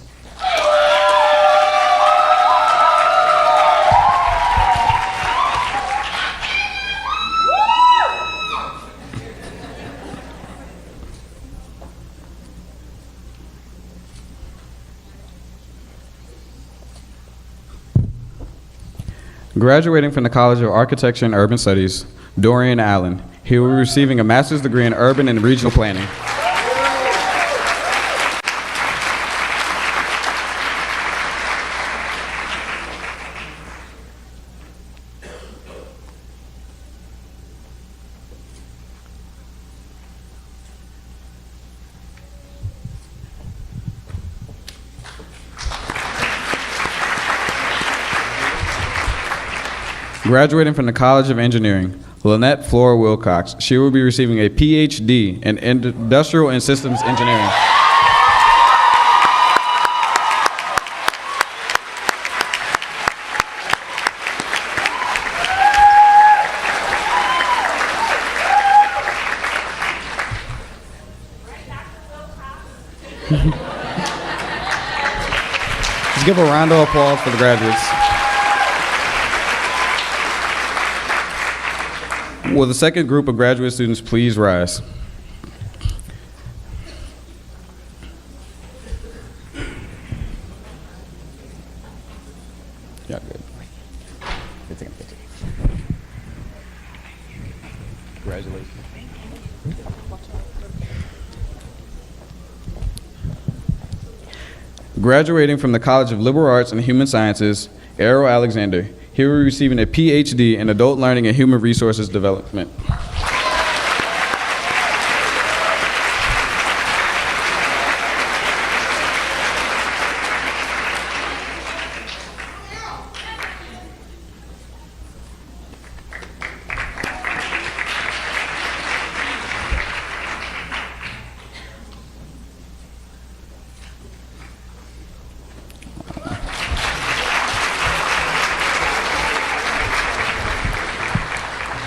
Speaker 7: Graduating from the College of Architecture and Urban Studies, Dorian Allen. He will be receiving a master's degree in urban and regional planning. Graduating from the College of Engineering, Lynette Flora Wilcox. She will be receiving a PhD in Industrial and Systems Engineering. Let's give a round of applause for the graduates. Will the second group of graduate students please rise? Yeah, good. Congratulations. Graduating from the College of Liberal Arts and Human Sciences, Errol Alexander. He will be receiving a PhD in Adult Learning and Human Resources Development.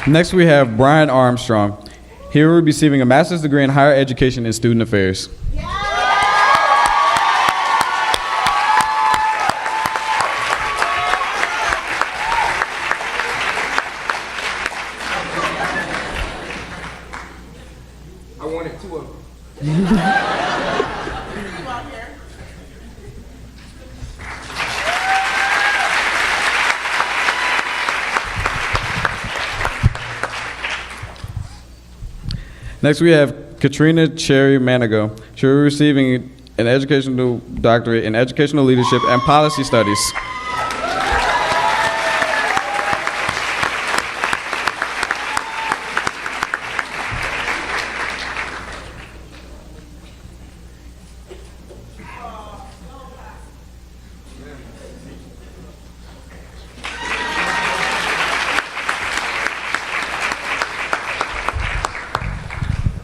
Speaker 7: Next, we have Brian Armstrong. He will be receiving a master's degree in higher education and student affairs.
Speaker 5: I wanted two of them.
Speaker 7: Next, we have Katrina Cherry Manigo. She will be receiving an educational doctorate in educational leadership and policy studies.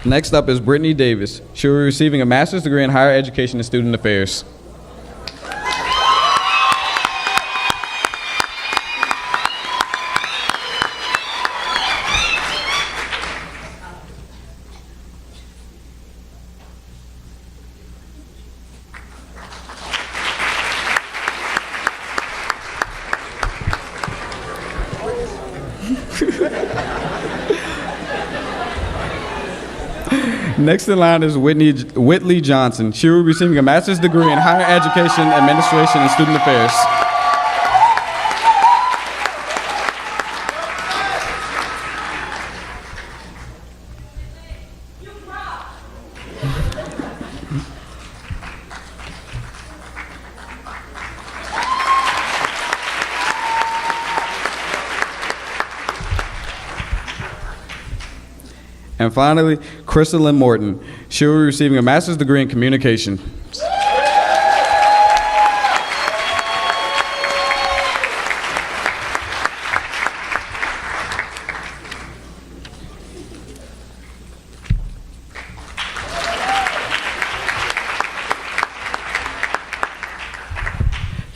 Speaker 7: Next up is Brittany Davis. She will be receiving a master's degree in higher education and student affairs. Next in line is Whitley Johnson. She will be receiving a master's degree in higher education, administration, and student affairs. And finally, Crystalyn Morton. She will be receiving a master's degree in communication.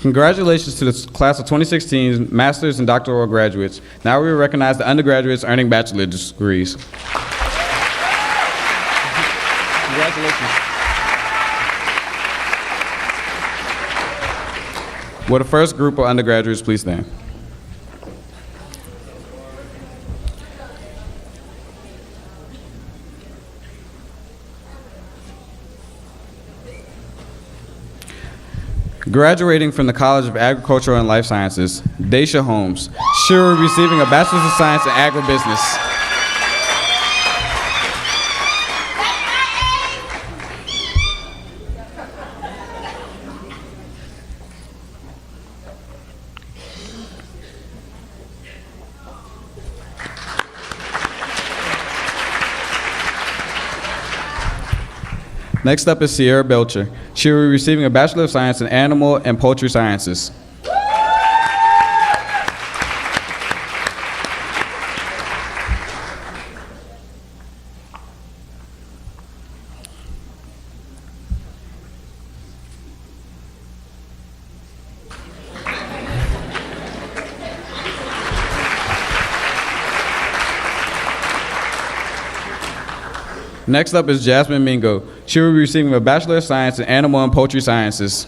Speaker 7: Congratulations to the class of 2016 master's and doctoral graduates. Now we will recognize the undergraduates earning bachelor's degrees. Congratulations. Will the first group of undergraduates please stand? Graduating from the College of Agricultural and Life Sciences, Daisha Holmes. She will be receiving a Bachelor's of Science in Agribusiness. Next up is Sierra Belcher. She will be receiving a Bachelor of Science in Animal and Poultry Sciences. Next up is Jasmine Mingo. She will be receiving a Bachelor of Science in Animal and Poultry Sciences.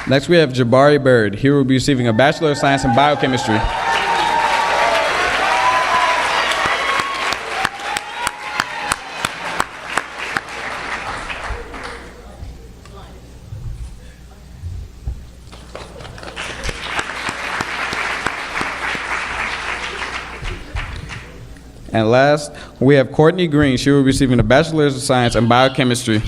Speaker 7: Next, we have Jabari Bird. He will be receiving a Bachelor of Science in Biochemistry. And last, we have Courtney Green. She will be receiving a Bachelor of Science in Biochemistry.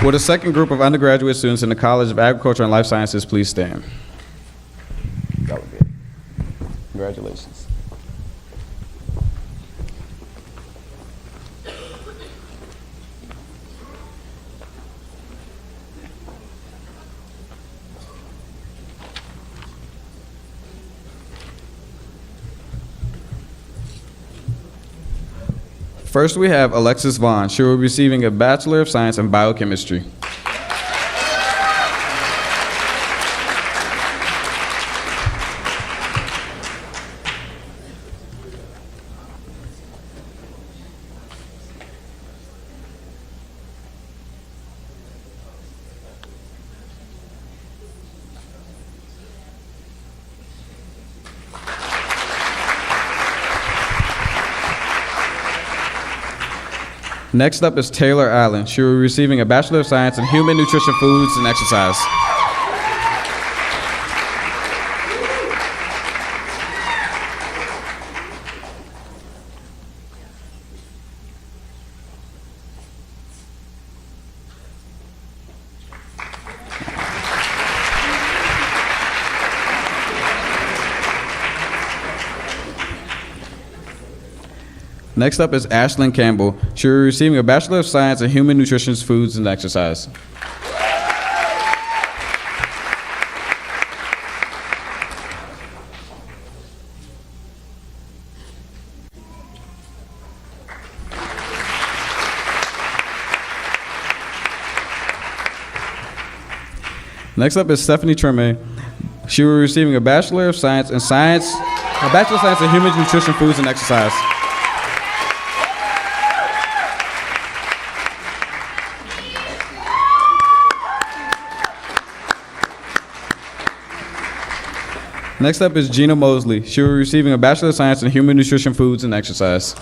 Speaker 7: Will the second group of undergraduate students in the College of Agriculture and Life Sciences please stand? That would be it. Congratulations. First, we have Alexis Vaughn. She will be receiving a Bachelor of Science in Biochemistry. Next up is Taylor Allen. She will be receiving a Bachelor of Science in Human Nutrition, Foods, and Exercise. Next up is Ashlyn Campbell. She will be receiving a Bachelor of Science in Human Nutrition, Foods, and Exercise. Next up is Stephanie Treme. She will be receiving a Bachelor of Science in Human Nutrition, Foods, and Exercise. Next up is Gina Mosley. She will be receiving a Bachelor of Science in Human Nutrition, Foods, and Exercise.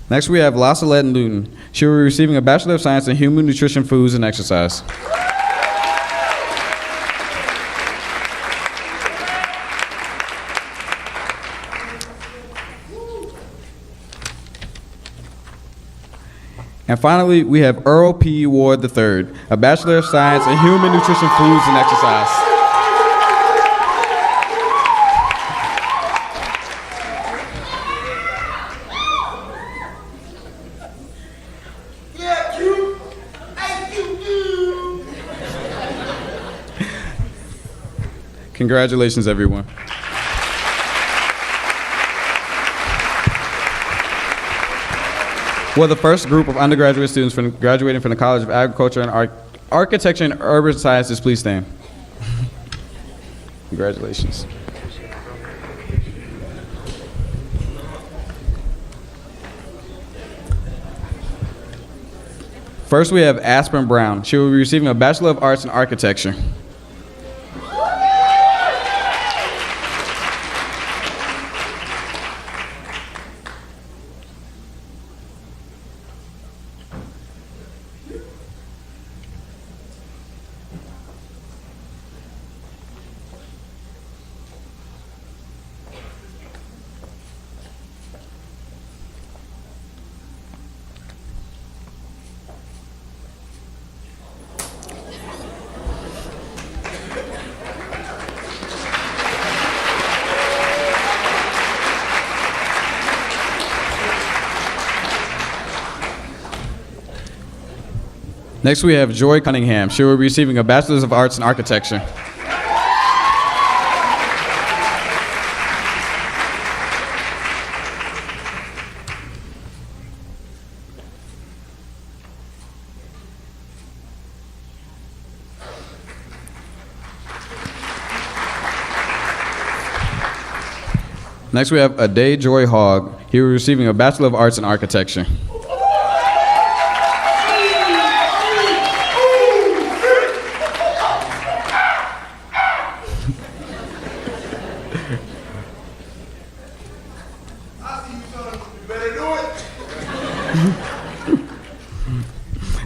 Speaker 7: Next, we have Lasalette Newton. She will be receiving a Bachelor of Science in Human Nutrition, Foods, and Exercise. And finally, we have Earl P. Ward III, a Bachelor of Science in Human Nutrition, Foods, and Exercise. Congratulations, everyone. Will the first group of undergraduate students graduating from the College of Agriculture and Architecture and Urban Sciences please stand? Congratulations. First, we have Aspen Brown. She will be receiving a Bachelor of Arts in Architecture. Next, we have Joy Cunningham. She will be receiving a Bachelor's of Arts in Architecture. Next, we have Ade Joy Hogg. He will be receiving a Bachelor of Arts in Architecture.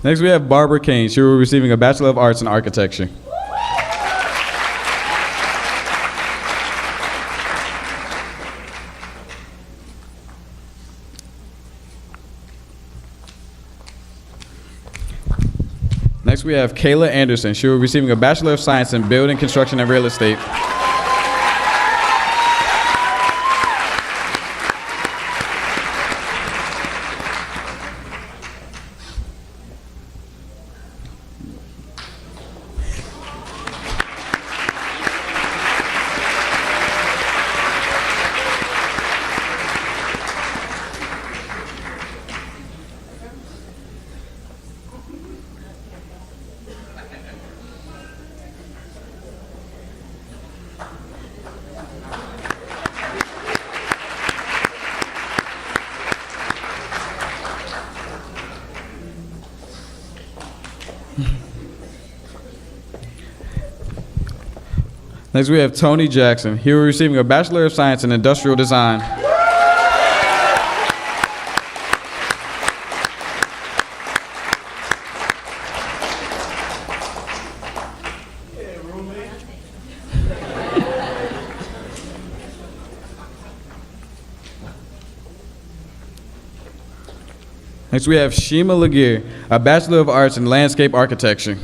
Speaker 7: Next, we have Barbara Kane. She will be receiving a Bachelor of Arts in Architecture. Next, we have Kayla Anderson. She will be receiving a Bachelor of Science in Building, Construction, and Real Estate. Next, we have Tony Jackson. He will be receiving a Bachelor of Science in Industrial Design. Next, we have Shima Laguerre, a Bachelor of Arts in Landscape Architecture.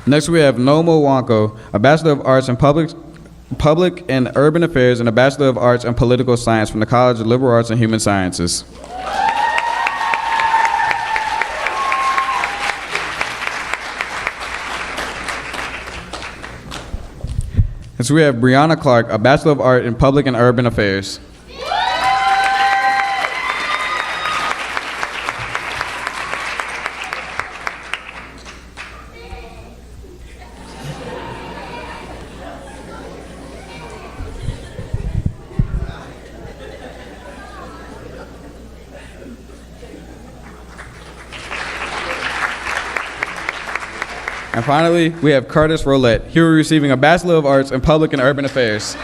Speaker 7: Next, we have Nomo Wanko, a Bachelor of Arts in Public and Urban Affairs and a Bachelor of Arts in Political Science from the College of Liberal Arts and Human Sciences. Next, we have Brianna Clark, a Bachelor of Art in Public and Urban Affairs. And finally, we have Curtis Roulette. He will be receiving a Bachelor of Arts in Public and Urban Affairs.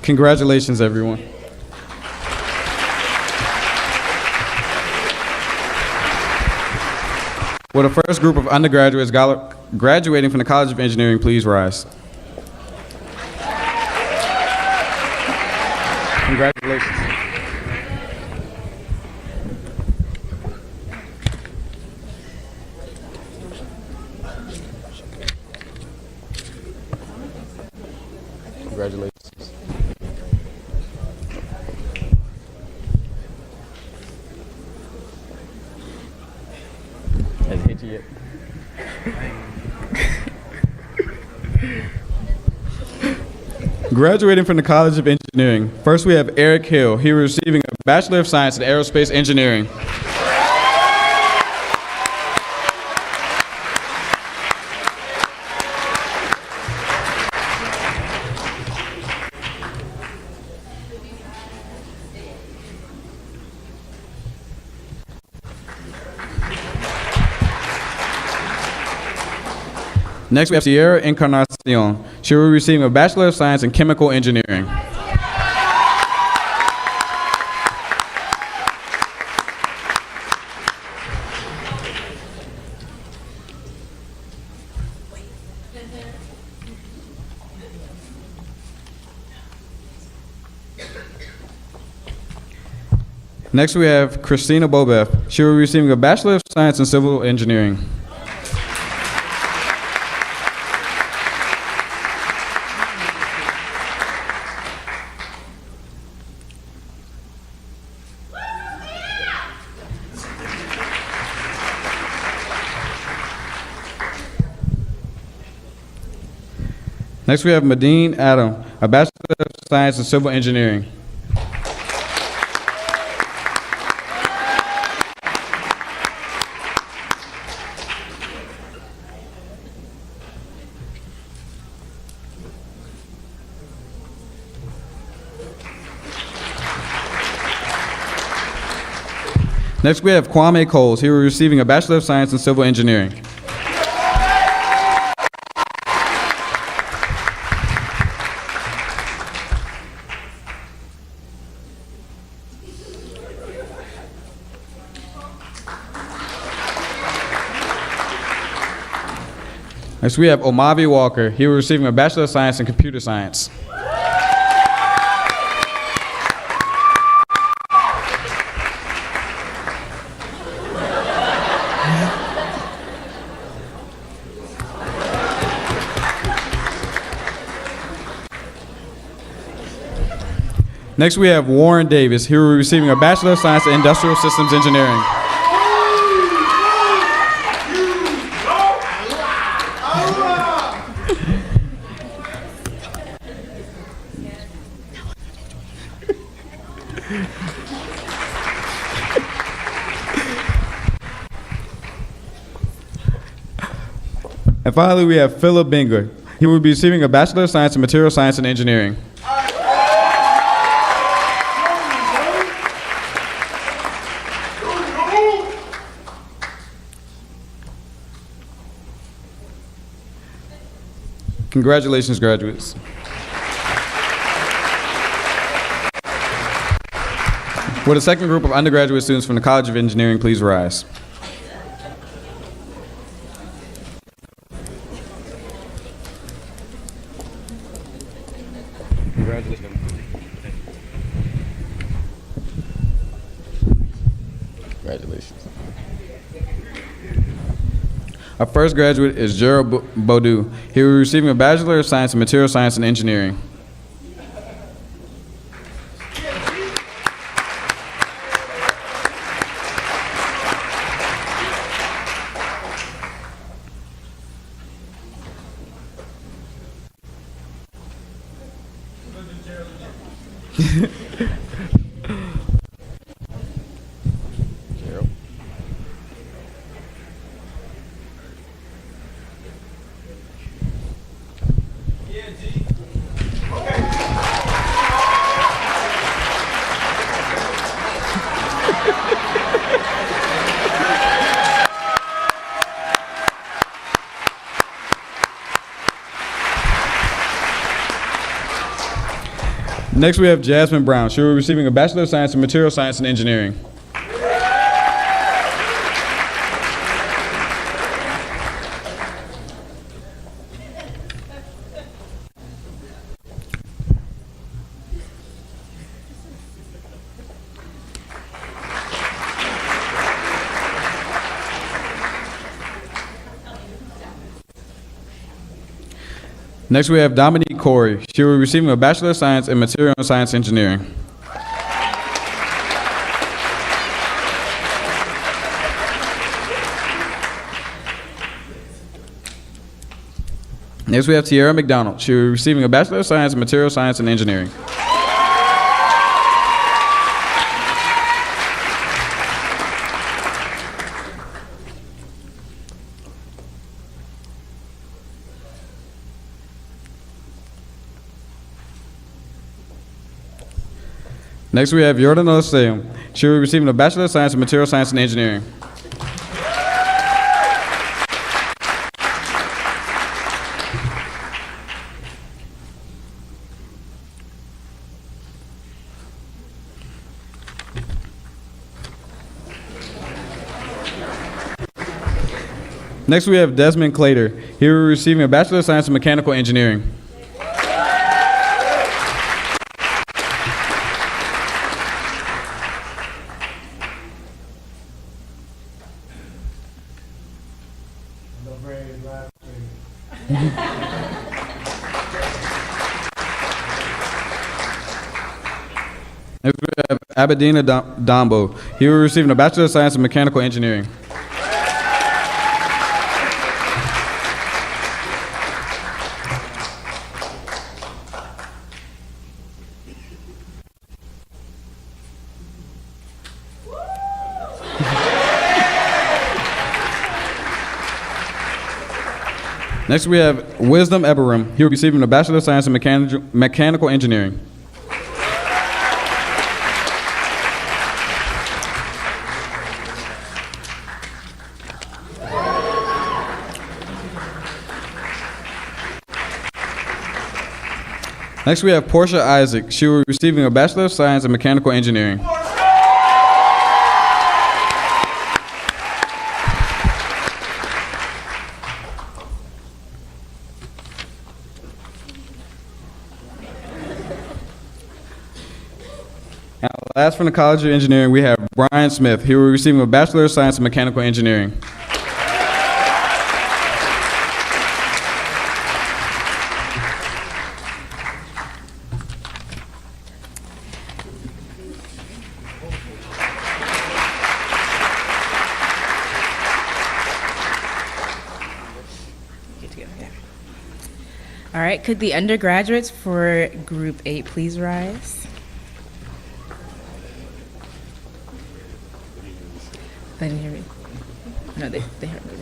Speaker 7: Congratulations, everyone. Will the first group of undergraduates graduating from the College of Engineering please rise? Congratulations. Congratulations. Hasn't hit you yet. Graduating from the College of Engineering. First, we have Eric Hill. He is receiving a Bachelor of Science in Aerospace Engineering. Next, we have Sierra Encarnacion. She will be receiving a Bachelor of Science in Chemical Engineering. Next, we have Christina Bobeth. She will be receiving a Bachelor of Science in Civil Engineering. Next, we have Medine Adam, a Bachelor of Science in Civil Engineering. Next, we have Kwame Coles. He will be receiving a Bachelor of Science in Civil Engineering. Next, we have Omavi Walker. He will be receiving a Bachelor of Science in Computer Science. Next, we have Warren Davis. He will be receiving a Bachelor of Science in Industrial Systems Engineering. And finally, we have Philip Binger. He will be receiving a Bachelor of Science in Material Science and Engineering. Congratulations, graduates. Will the second group of undergraduate students from the College of Engineering please rise? Congratulations. Congratulations. Our first graduate is Gerald Baudou. He will be receiving a Bachelor of Science in Material Science and Engineering. Next, we have Jasmine Brown. She will be receiving a Bachelor of Science in Material Science and Engineering. Next, we have Dominique Corey. She will be receiving a Bachelor of Science in Material Science Engineering. Next, we have Tiara McDonald. She will be receiving a Bachelor of Science in Material Science and Engineering. Next, we have Jordan Oseum. She will be receiving a Bachelor of Science in Material Science and Engineering. Next, we have Desmond Clater. He will be receiving a Bachelor of Science in Mechanical Engineering. Next, we have Abedina Dombo. He will be receiving a Bachelor of Science in Mechanical Engineering. Next, we have Wisdom Eberim. He will be receiving a Bachelor of Science in Mechanical Engineering. Next, we have Portia Isaac. She will be receiving a Bachelor of Science in Mechanical Engineering. And last, from the College of Engineering, we have Brian Smith. He will be receiving a Bachelor of Science in Mechanical Engineering.
Speaker 8: All right, could the undergraduates for Group 8 please rise? They didn't hear me. No, they heard me.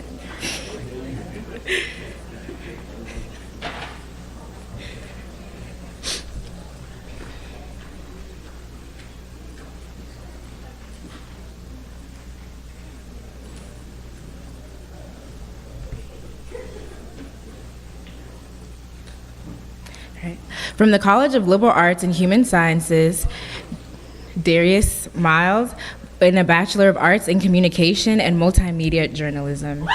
Speaker 8: From the College of Liberal Arts and Human Sciences, Darius Miles, in a Bachelor of Arts in Communication and Multimedia Journalism.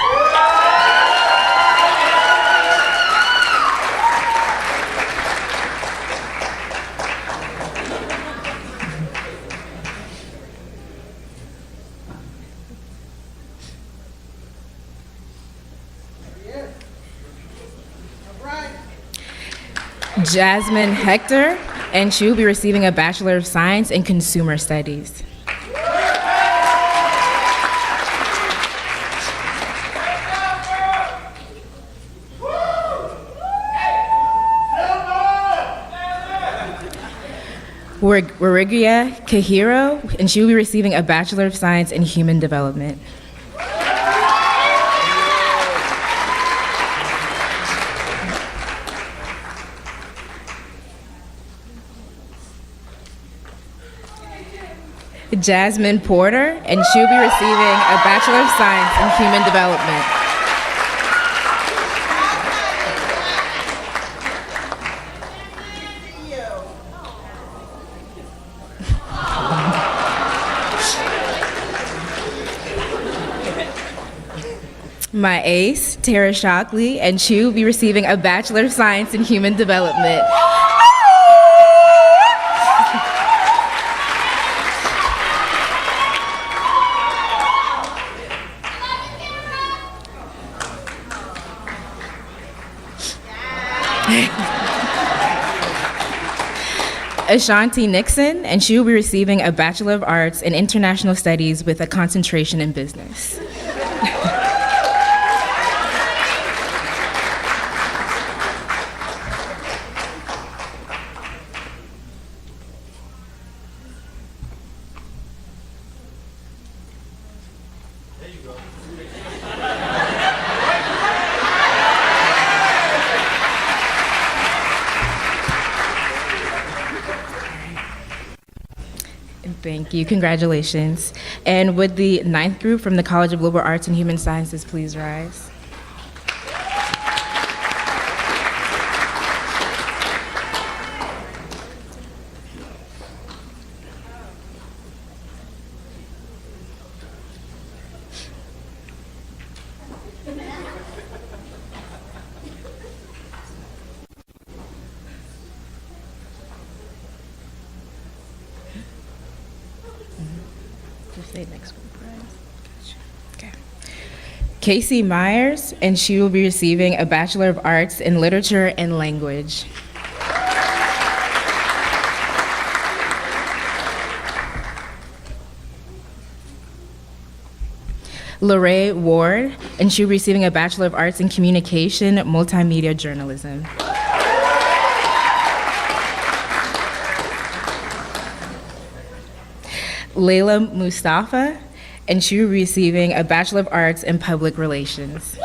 Speaker 8: Jasmine Hector, and she will be receiving a Bachelor of Science in Consumer Studies. Warigia Kahiro, and she will be receiving a Bachelor of Science in Human Development. Jasmine Porter, and she'll be receiving a Bachelor of Science in Human Development. My ace, Tara Shockley, and she will be receiving a Bachelor of Science in Human Development. Ashanti Nixon, and she will be receiving a Bachelor of Arts in International Studies with a concentration in business. Thank you. Congratulations. And would the 9th group from the College of Liberal Arts and Human Sciences please rise? Say next group, right? Okay. Casey Myers, and she will be receiving a Bachelor of Arts in Literature and Language. Lorraine Ward, and she'll be receiving a Bachelor of Arts in Communication, Multimedia Journalism. Layla Mustafa, and she'll be receiving a Bachelor of Arts in Public Relations.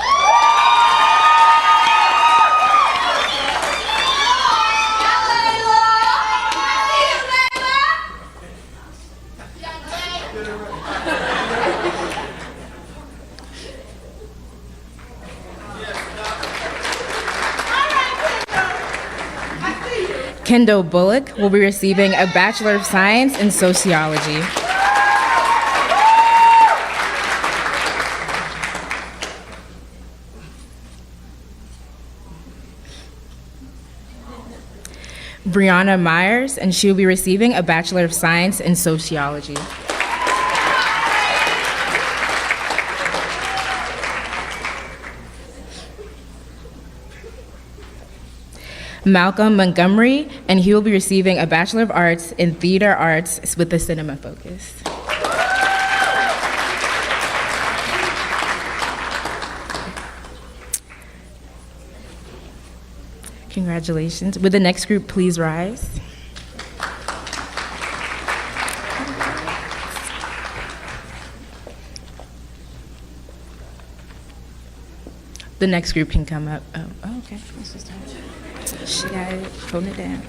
Speaker 8: Kendall Bullock will be receiving a Bachelor of Science in Sociology. Brianna Myers, and she will be receiving a Bachelor of Science in Sociology. Malcolm Montgomery, and he will be receiving a Bachelor of Arts in Theater Arts with a cinema focus. Congratulations. Would the next group please rise? The next group can come up. Oh, okay. This is time. She got it. Tone it down.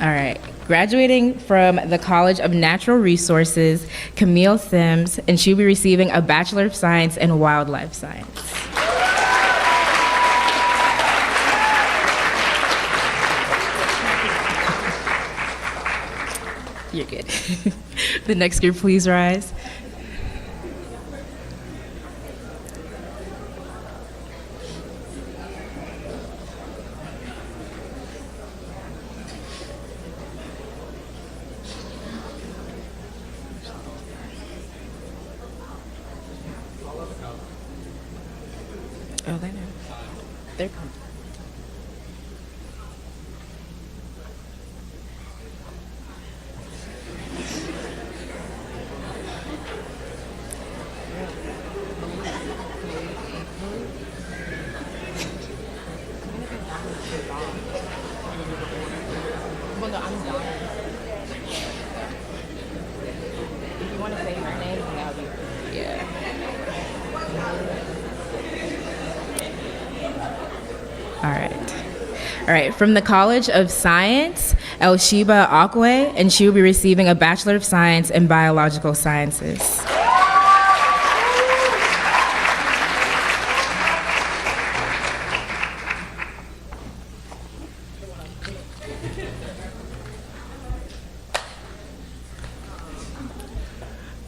Speaker 8: All right. Graduating from the College of Natural Resources, Camille Sims, and she'll be receiving a Bachelor of Science in Wildlife Science. You're good. The next group, please rise. Oh, they know. They're coming. If you want to say her name, that'll be yeah. All right, from the College of Science, Elshiba Akwe, and she will be receiving a Bachelor of Science in Biological Sciences.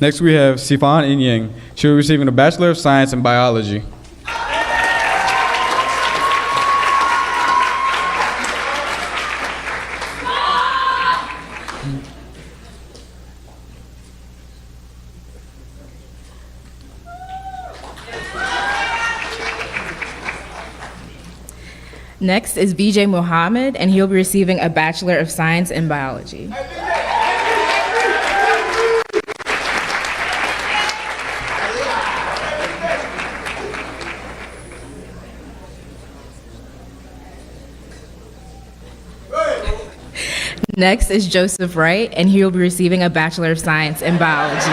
Speaker 7: Next, we have Sifan Inyang. She will be receiving a Bachelor of Science in Biology.
Speaker 8: Next is Vijay Mohammed, and he'll be receiving a Bachelor of Science in Biology. Next is Joseph Wright, and he will be receiving a Bachelor of Science in Biology.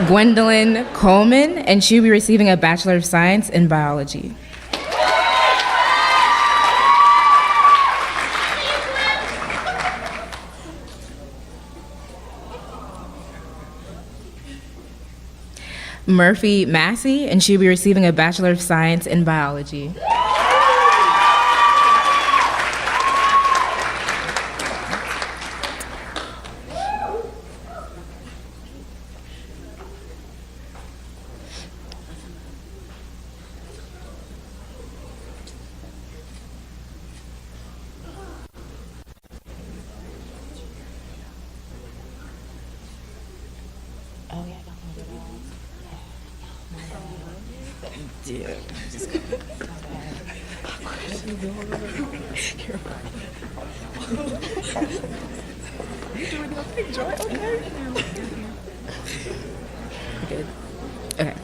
Speaker 8: Gwendolyn Coleman, and she'll be receiving a Bachelor of Science in Biology. Murphy Massey, and she'll be receiving a Bachelor of Science in Biology. Okay.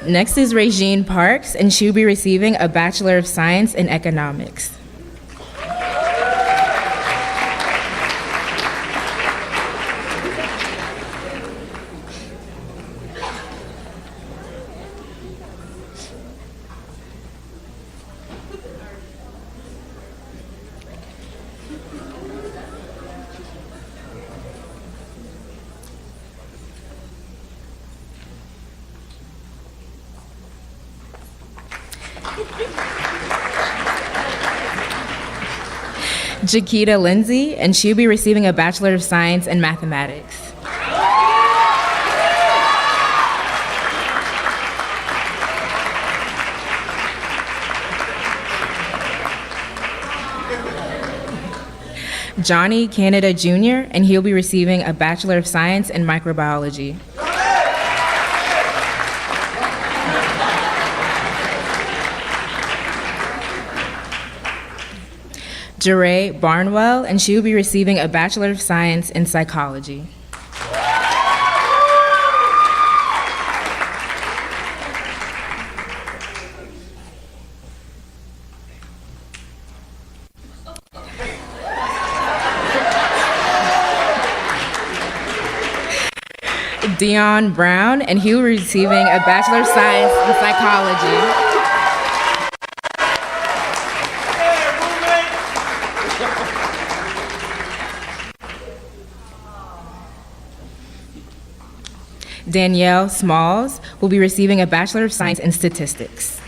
Speaker 8: Next is Regine Parks, and she'll be receiving a Bachelor of Science in Economics. Jaquita Lindsay, and she'll be receiving a Bachelor of Science in Mathematics. Johnny Canada Jr., and he'll be receiving a Bachelor of Science in Microbiology. Jeray Barnwell, and she will be receiving a Bachelor of Science in Psychology. Dion Brown, and he will be receiving a Bachelor of Science in Psychology. Danielle Smalls will be receiving a Bachelor of Science in Statistics.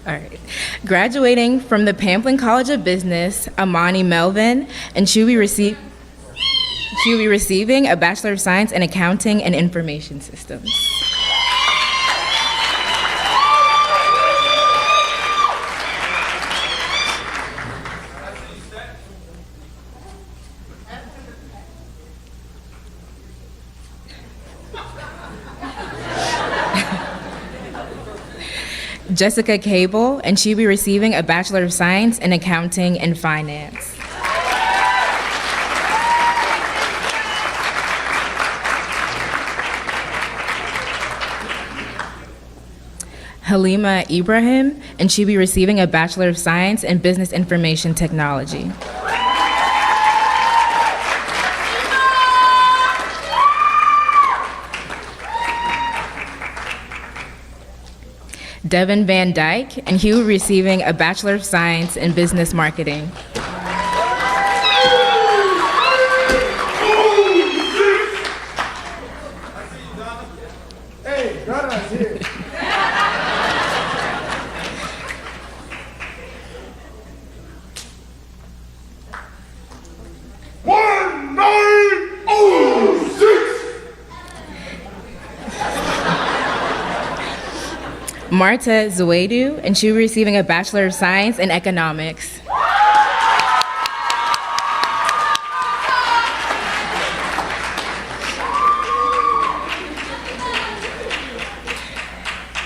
Speaker 8: All right. Graduating from the Pamplin College of Business, Amani Melvin, and she'll be receiving a Bachelor of Science in Accounting and Information Systems. Jessica Cable, and she'll be receiving a Bachelor of Science in Accounting and Finance. Halima Ibrahim, and she'll be receiving a Bachelor of Science in Business Information Technology. Devin Van Dyke, and he will be receiving a Bachelor of Science in Business Marketing.
Speaker 6: Hey, Ghana's here.
Speaker 8: Marta Zuedu, and she'll be receiving a Bachelor of Science in Economics.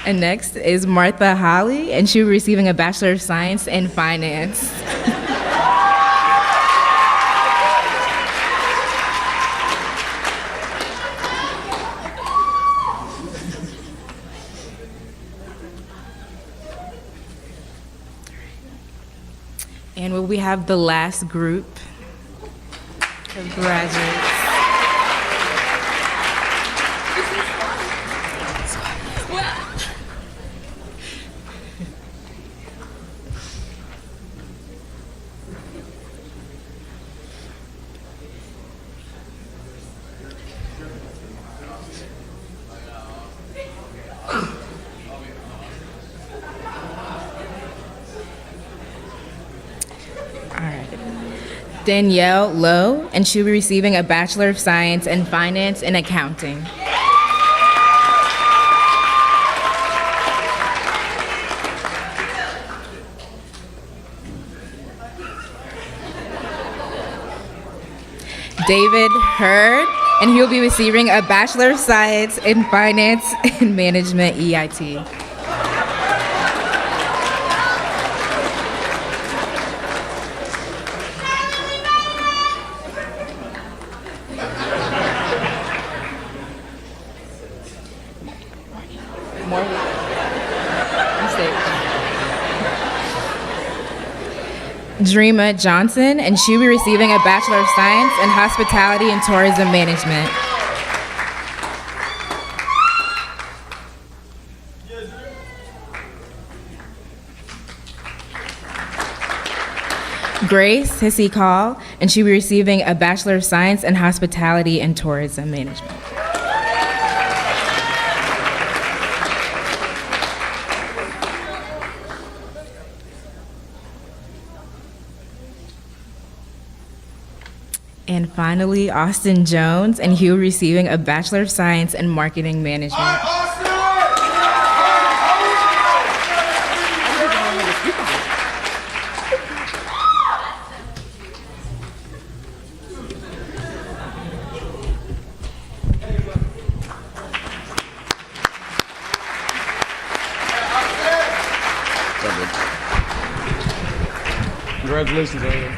Speaker 8: And next is Martha Holly, and she'll be receiving a Bachelor of Science in Finance. And we have the last group of graduates. Danielle Lowe, and she'll be receiving a Bachelor of Science in Finance and Accounting. David Hurd, and he will be receiving a Bachelor of Science in Finance and Management, EIT. Dreama Johnson, and she'll be receiving a Bachelor of Science in Hospitality and Tourism Management. Grace Hissy Call, and she'll be receiving a Bachelor of Science in Hospitality and Tourism Management. And finally, Austin Jones, and he'll be receiving a Bachelor of Science in Marketing Management.
Speaker 7: Congratulations, Ariel.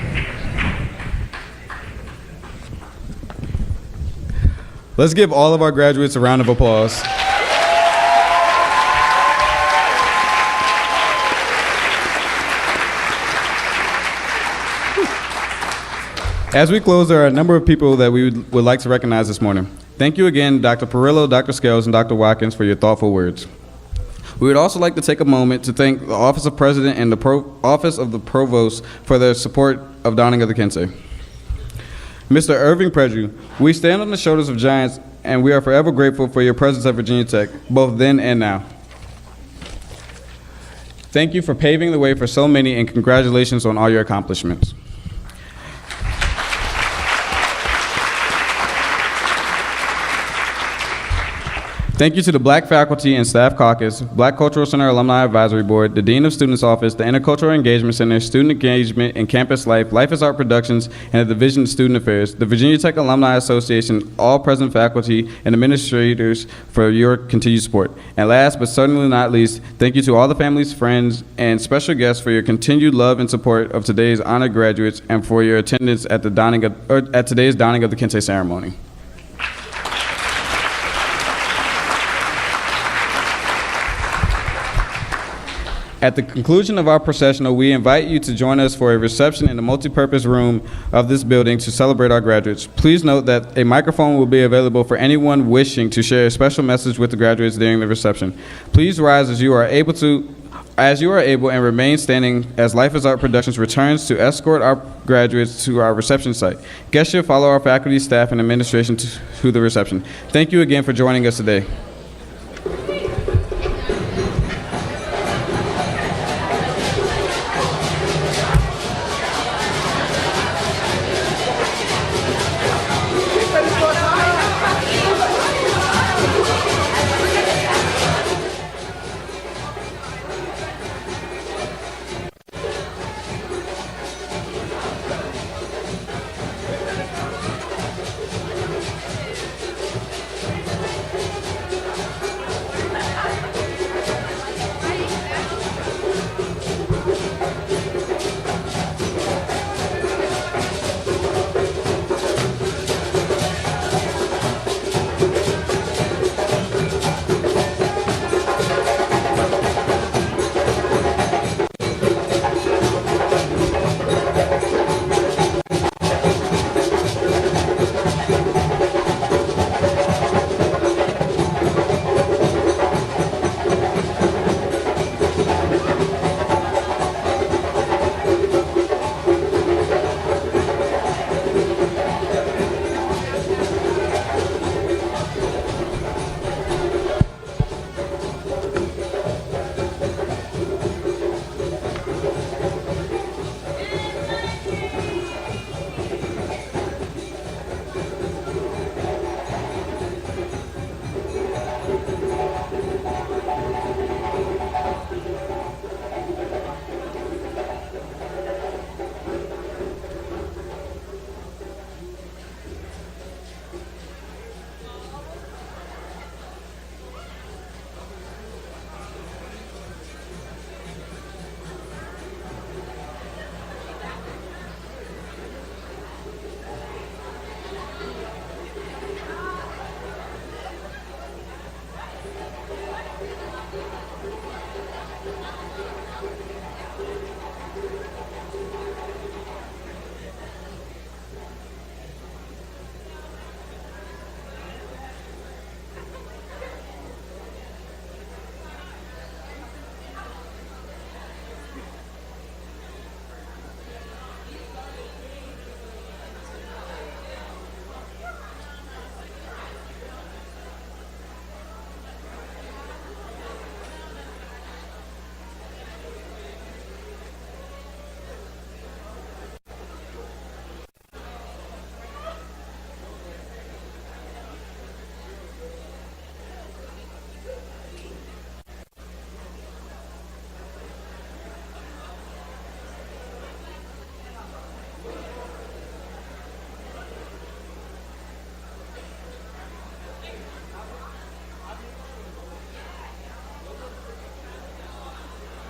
Speaker 7: Let's give all of our graduates a round of applause. As we close, there are a number of people that we would like to recognize this morning. Thank you again, Dr. Perillo, Dr. Scales, and Dr. Watkins for your thoughtful words. We would also like to take a moment to thank the Office of President and the Office of the Provost for their support of donning of the Kente. Mr. Irving Preju, we stand on the shoulders of giants, and we are forever grateful for your presence at Virginia Tech, both then and now. Thank you for paving the way for so many, and congratulations on all your accomplishments. Thank you to the Black Faculty and Staff Caucus, Black Cultural Center Alumni Advisory Board, the Dean of Students Office, the Intercultural Engagement Center, Student Engagement and Campus Life, Life is Art Productions, and the Division of Student Affairs, the Virginia Tech Alumni Association, all present faculty and administrators for your continued support. And last but certainly not least, thank you to all the families, friends, and special guests for your continued love and support of today's honored graduates and for your attendance at today's donning of the Kente ceremony. At the conclusion of our processional, we invite you to join us for a reception in the multipurpose room of this building to celebrate our graduates. Please note that a microphone will be available for anyone wishing to share a special message with the graduates during the reception. Please rise as you are able, and remain standing as Life is Art Productions returns to escort our graduates to our reception site. Guests should follow our faculty, staff, and administration to the reception. Thank you again for joining us today.